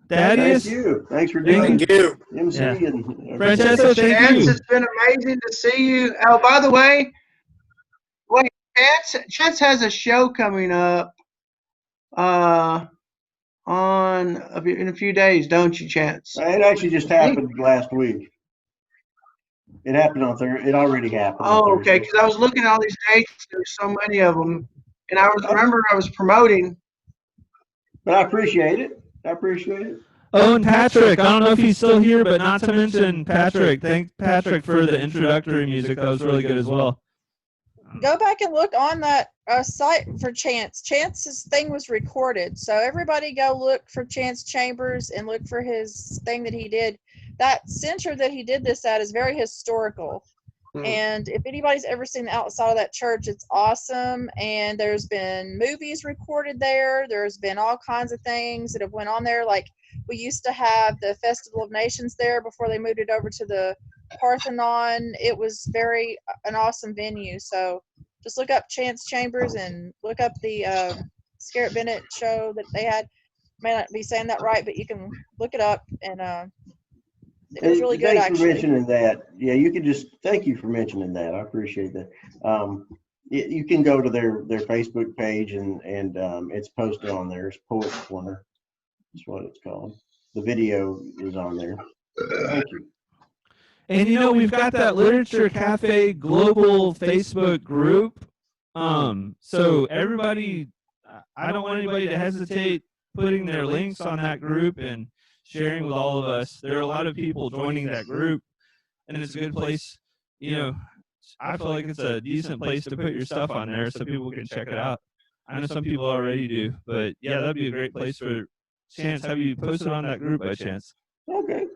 Thank Thaddeus, you. Thanks for doing Thank you. MC Yeah. and Francesco, thank Chance, you. it's been amazing to see you. Oh, by the way, Chance has a show coming up in a few days, don't you, Chance? It actually just happened last week. It happened on Thursday. It already happened. on Oh, okay, Thursday. because I was looking at all these dates. There's so many of them, and I was promoting. But I appreciate it. I appreciate it. Oh, and Patrick, I don't know if he's still here, but not to mention Patrick. Thank Patrick for the introductory music. That was really good as well. Go back and look on that site for Chance. Chance's thing was recorded, so everybody go look for Chance Chambers and look for his thing that he did. That center that he did this at is very historical. And if anybody's ever seen the outside of that church, it's awesome. And there's been movies recorded there. There's been all kinds of things that have went on there. Like we used to have the Festival of Nations there before they moved it over to the Parthenon. It was an awesome venue. So just look up Chance Chambers and look up the Scarrett Bennett show that they had. May not be saying that right, but you can look it up, and it was really good. Thanks Actually, for mentioning that. Yeah, you can just thank you for mentioning that. I appreciate that. You can go to their Facebook page and it's posted on there. It's Poets Corner. That's what it's called. The video is on there. Thank you. And you know, we've got that Literature Cafe global Facebook group. So everybody, I don't want anybody to hesitate putting their links on that group and sharing with all of us. There are a lot of people joining that group, and it's a good place. You know, I feel like it's a decent place to put your stuff on there so people can check it out. I know some people already do, but yeah, that'd be a great place for Chance. Have you posted on that group by chance? Okay.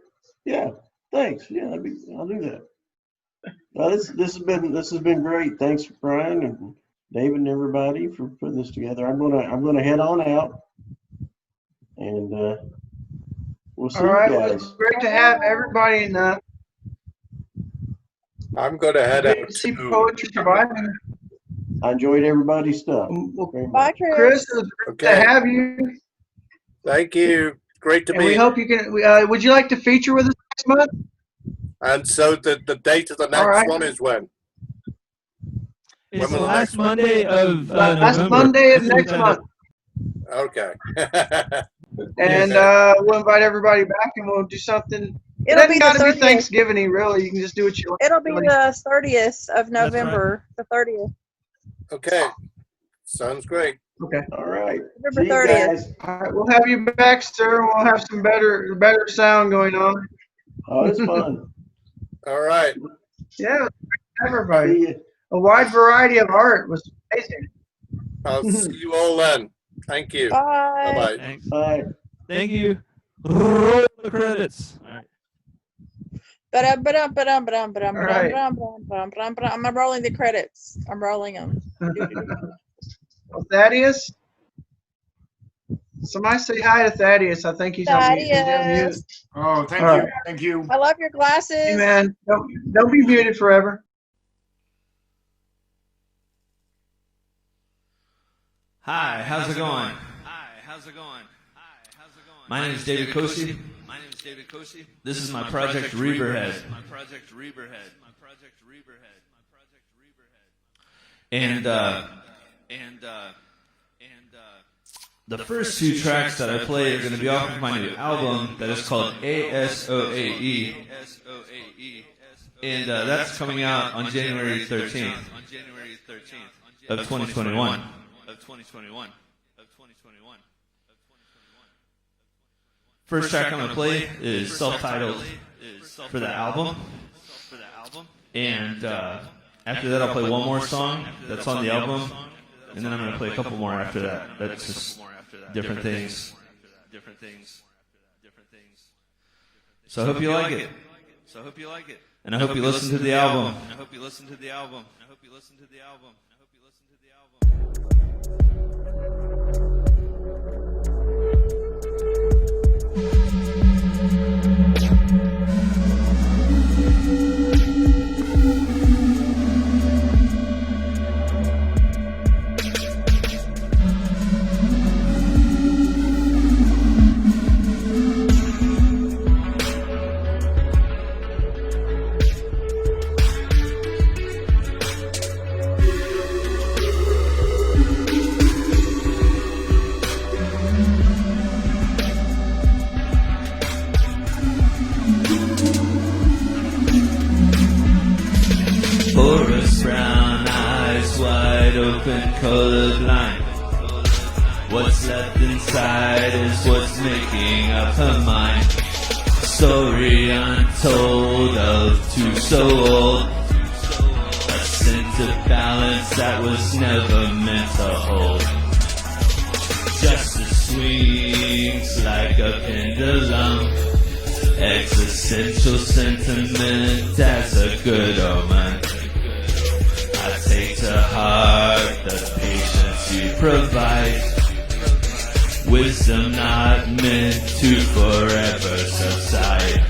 Yeah. Thanks. Yeah, I'll do that. This has been great. Thanks, Brian and David and everybody for putting this together. I'm gonna head on out, and we'll see All right. you Well, guys. it's great to have everybody in the I'm going to head out see to. poetry surviving. I enjoyed everybody's stuff. Well, Very much. Bye, Chris. Chris, it was great to Okay. have you. Thank you. Great to And we be. hope you can. Would you like to feature with us next month? And so the date of the next right. one is when? It's When the will the last next one Monday of Last November. Monday of Let's look next that month. up. Okay. And we'll invite everybody back, and we'll do something. It It'll doesn't be got the to be 30th. Thanksgiving, really. You can just do what you want. It'll be the 30th of That's right. November. The 30th. Okay. Sounds great. Okay. All right. November See you 30th. guys. All right. We'll have you back, sir. We'll have some better sound going on. Oh, it's fun. All right. Yeah, everybody. See you. A wide variety of art was amazing. I'll see you all then. Thank you. Bye. Bye-bye. Thanks. Bye. Thank you. Roll the credits. All right. I'm rolling the credits. I'm rolling them. Well, Thaddeus. Somebody say hi to Thaddeus. I think he's on mute. He's on mute. Thaddeus. Oh, thank All you. right. Thank you. I love your glasses. Hey, man, don't be muted forever. Hi, how's it going? My name is David Kosi. This is my project Reaperhead. And the first two tracks that I play are going to be off of my new album that is called ASOAE. And that's coming out on January 13th of 2021. First track I'm going to play is self-titled for the album. And after that I'll play one more song that's on the album. And then I'm going to play a couple more after that. That's just different things. So I hope you like it. And I hope you listen to the album. Forest brown eyes wide open, colorblind. What's left inside is what's making up her mind. Story untold of two so old. A sense of balance that was never meant to hold. Justice swings like a pendulum. Existential sentiment as a good omen. I take to heart the patience you provide. Wisdom not meant to forever subside.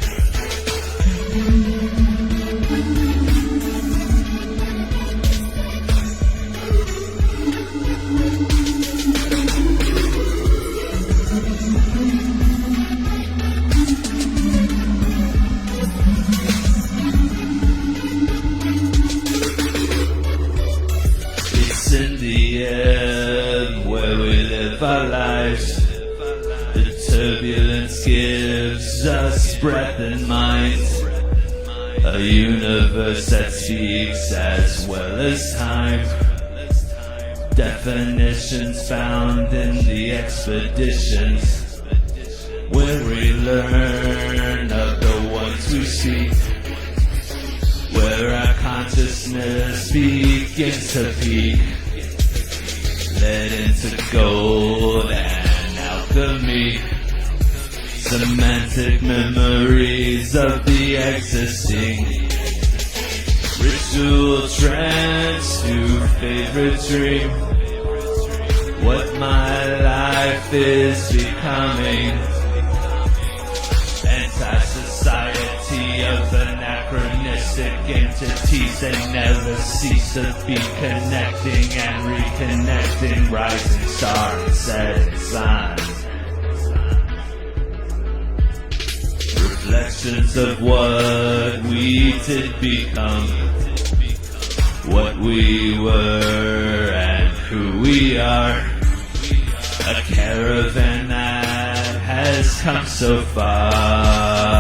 It's in the air where we live our lives. The turbulence gives us breath and mind. A universe that speaks as well as time. Definitions found in the expeditions, where we learn of the ones we seek, where our consciousness begins to peak, led into gold and alchemy, semantic memories of the existing, ritual trance to favorite dream, what my life is becoming, anti-society of anachronistic entities that never cease to be connecting and reconnecting, rising star and setting sun. Reflections of what we did become, what we were and who we are. A caravan that has come so far.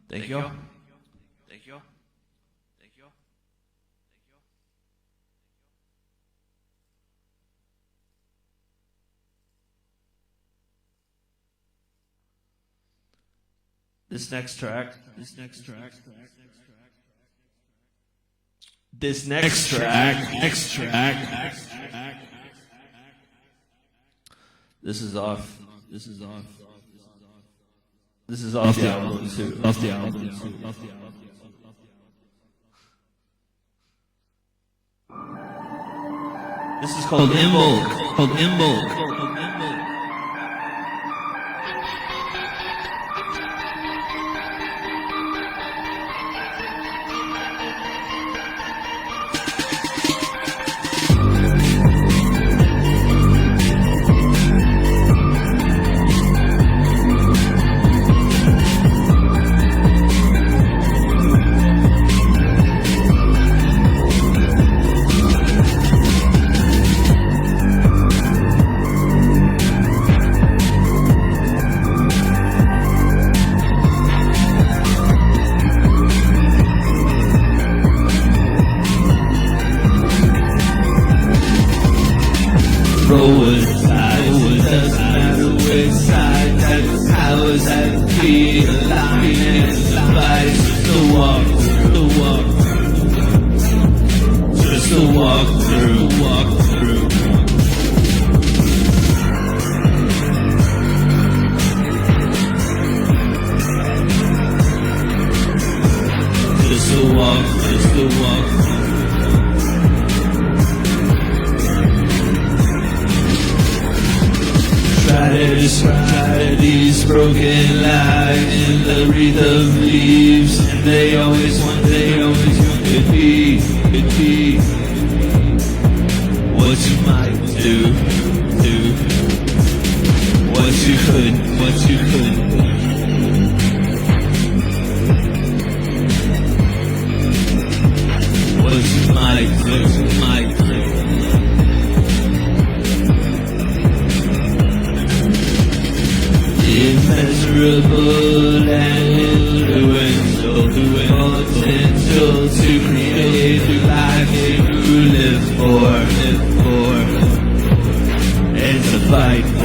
Thank you. Thank you. Thank you. This next track. This is off. This is off the album too. This is called Imbolc. These broken lives in the wreath of leaves, and they always want could be what you might do, what you could. What you might do. Immeasurable and influential, potential to create the life you live for, and to fight for.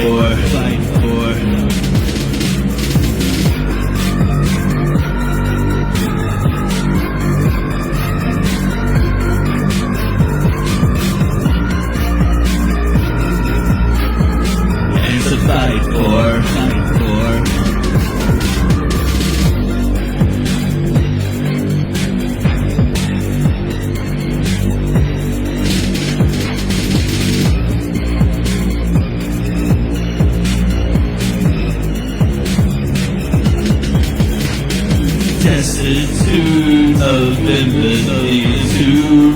destitute of empathy to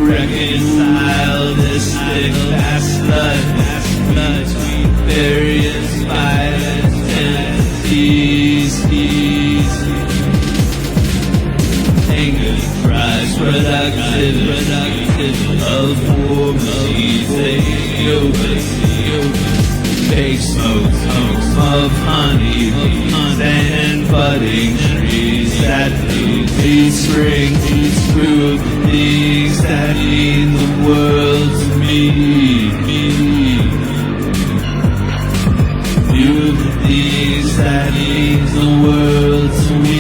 reconcile this thick past blood between various violent entities. Anger drives productive of war machines. They oversee fake smoke of honey and budding trees that lead spring through things that mean the world to me. You the things that mean the world to me.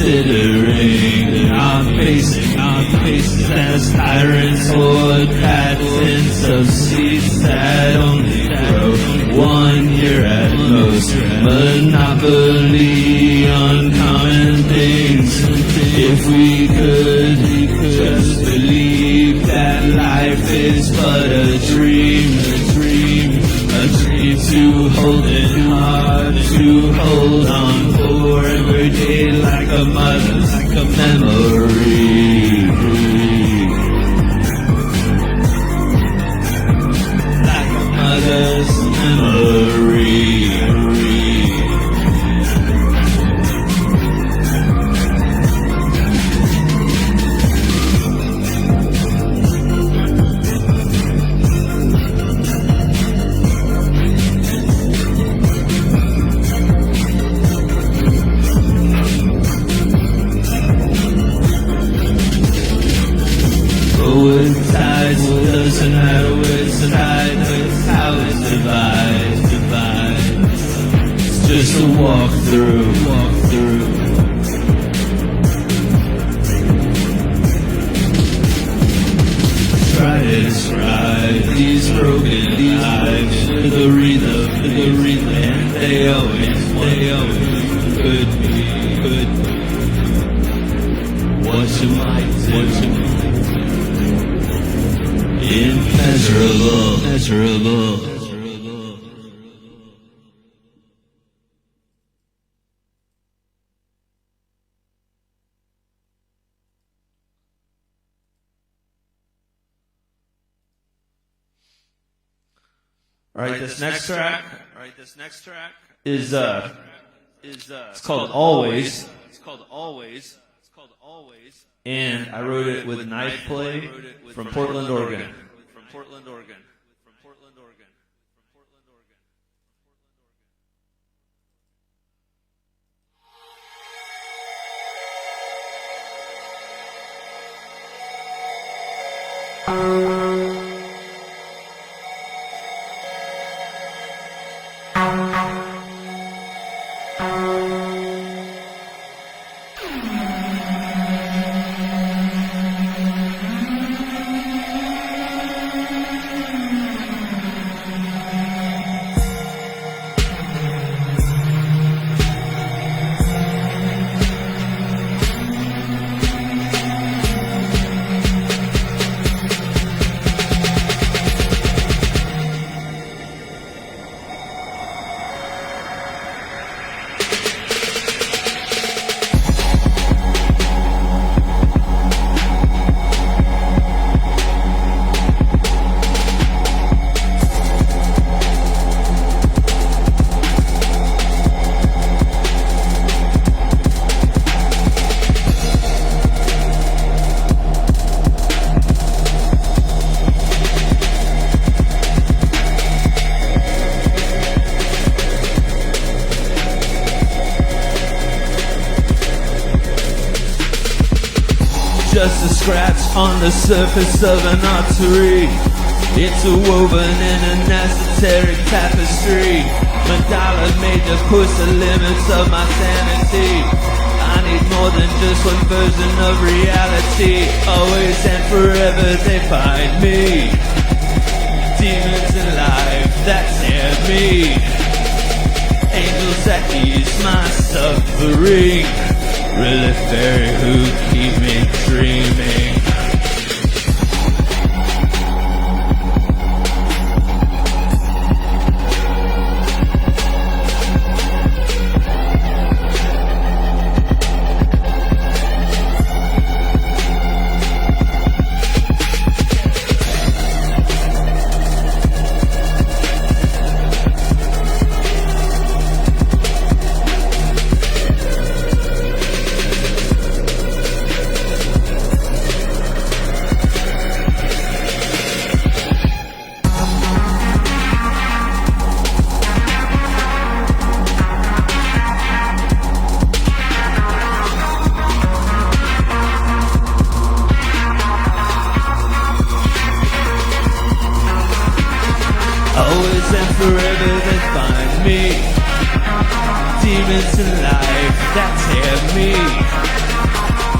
Considering our faces as tyrants or patents of seeds that only grow 1 year at most. Monopoly on common things. If we could just believe that life is but a dream to hold it hard, to hold on for every day like a mother, like a memory. Like a mother's memory. Doesn't matter where it's divided, it's how it's divided. It's just a walk through. Try to describe these broken lives with a rhythm, and they always could be what you might do. Immeasurable. All right, this next track is it's called Always. And I wrote it with Knife Play from Portland, Oregon. Just a scratch on the surface of an artery. It's a woven in an esoteric tapestry. Mandala made to push the limits of my sanity. I need more than just one version of reality. Always and forever they find me. Demons in life that tear me. Angels that ease my suffering. Really fairy who keep me dreaming. and forever they find me. Demons in life that tear me.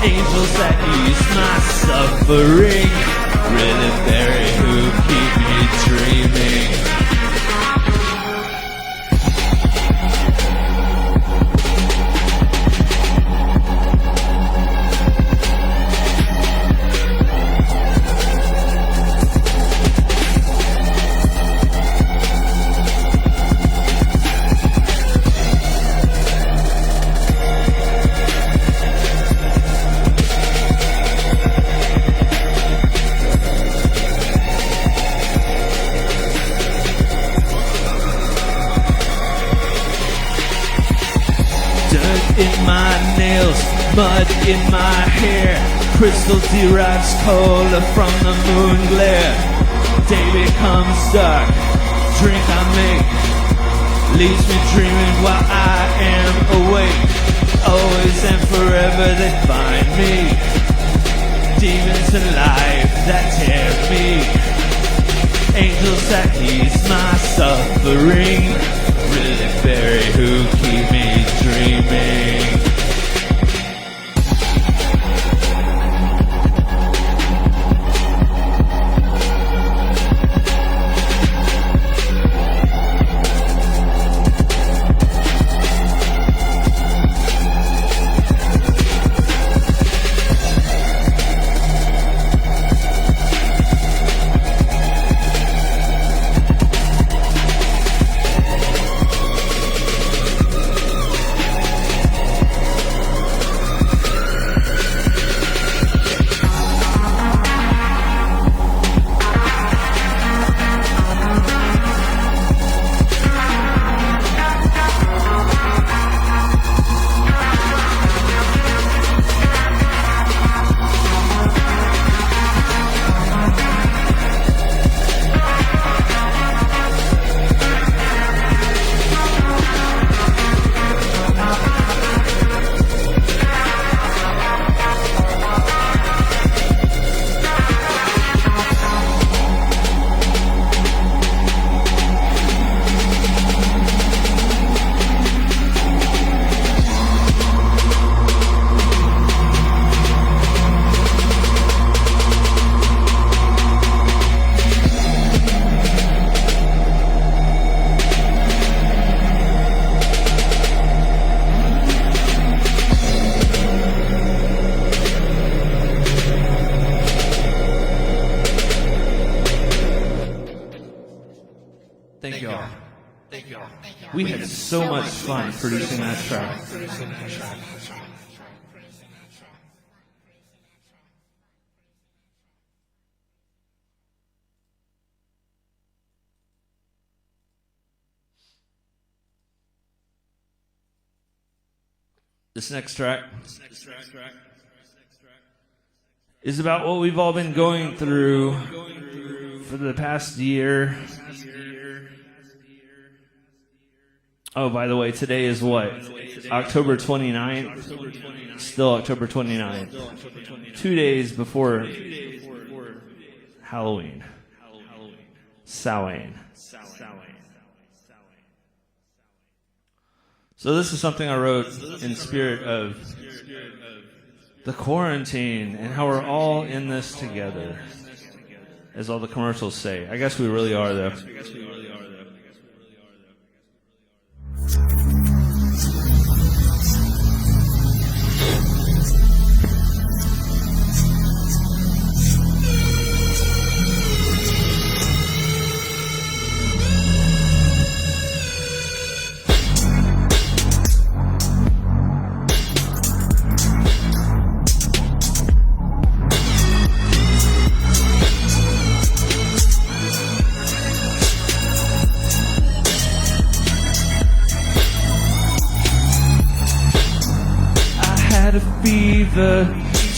Angels that ease my suffering. Really very who keep me dreaming. In my nails, mud in my hair, crystal derives color from the moon glare. Day becomes dark, drink I make, leaves me dreaming while I am awake. Always and forever they find me. Demons in life that tear me. Angels that ease my suffering. Really very who keep me dreaming. We had so much fun producing that track. This next track is about what we've all been going through for the past year. Oh, by the way, today is what? October 29th? Still October 29th. 2 days before Halloween. Samhain. So this is something I wrote in spirit of the quarantine and how we're all in this together, as all the commercials say. I guess we really are, though.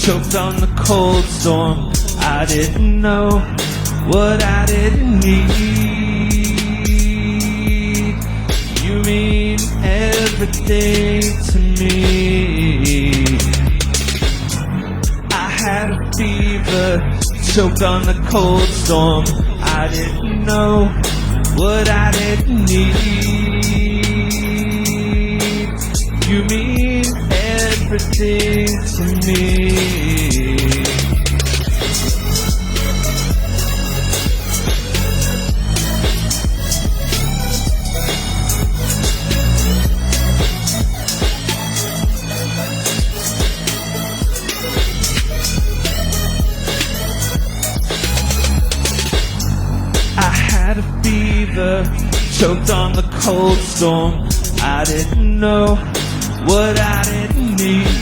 Choked on the cold storm. I didn't know what I didn't need. You mean everything to me. I had a fever, choked on the cold storm. I didn't know what I didn't need. You mean everything to me. I had a fever, choked on the cold storm. I didn't know what I didn't need.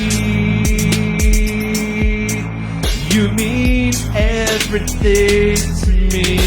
You mean everything to me.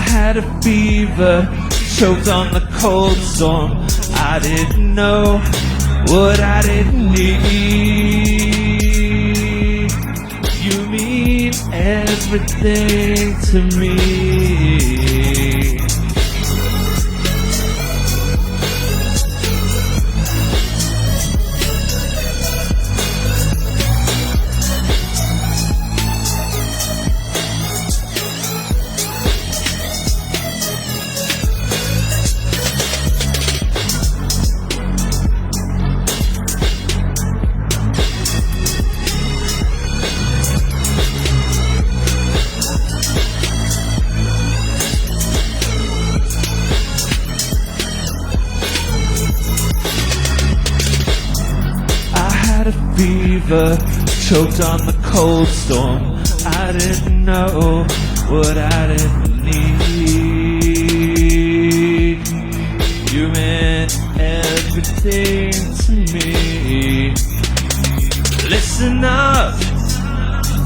Had a fever, choked on the cold storm. I didn't know what I didn't need. You mean everything to me. Fever, choked on the cold storm. I didn't know what I didn't need. You meant everything to me. Listen up,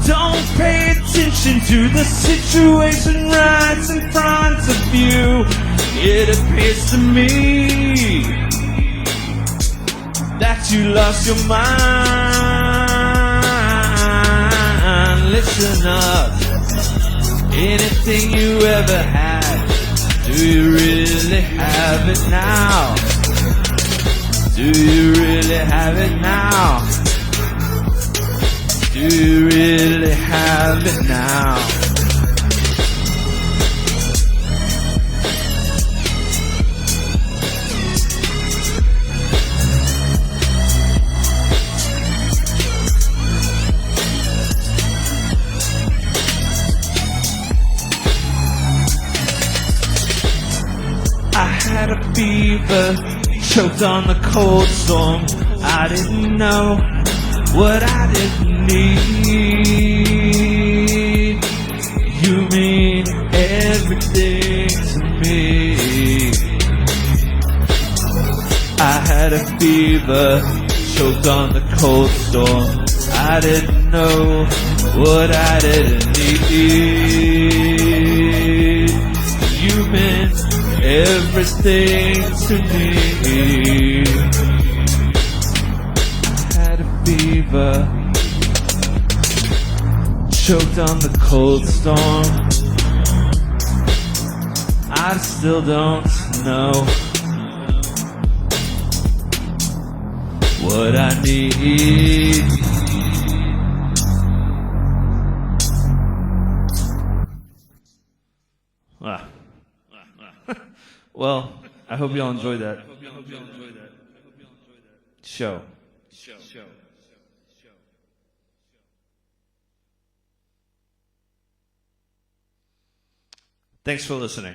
don't pay attention to the situation right in front of you. It appears to me that you lost your mind. Listen up, anything you ever had, do you really have it now? Do you really have it now? Do you really have it now? I had a fever, choked on the cold storm. I didn't know what I didn't need. You mean everything to me. I had a fever, choked on the cold storm. I didn't know what I didn't need. You meant everything to me. I had a fever, choked on the cold storm. I still don't know what I need. Well, I hope y'all enjoyed that show. Thanks for listening.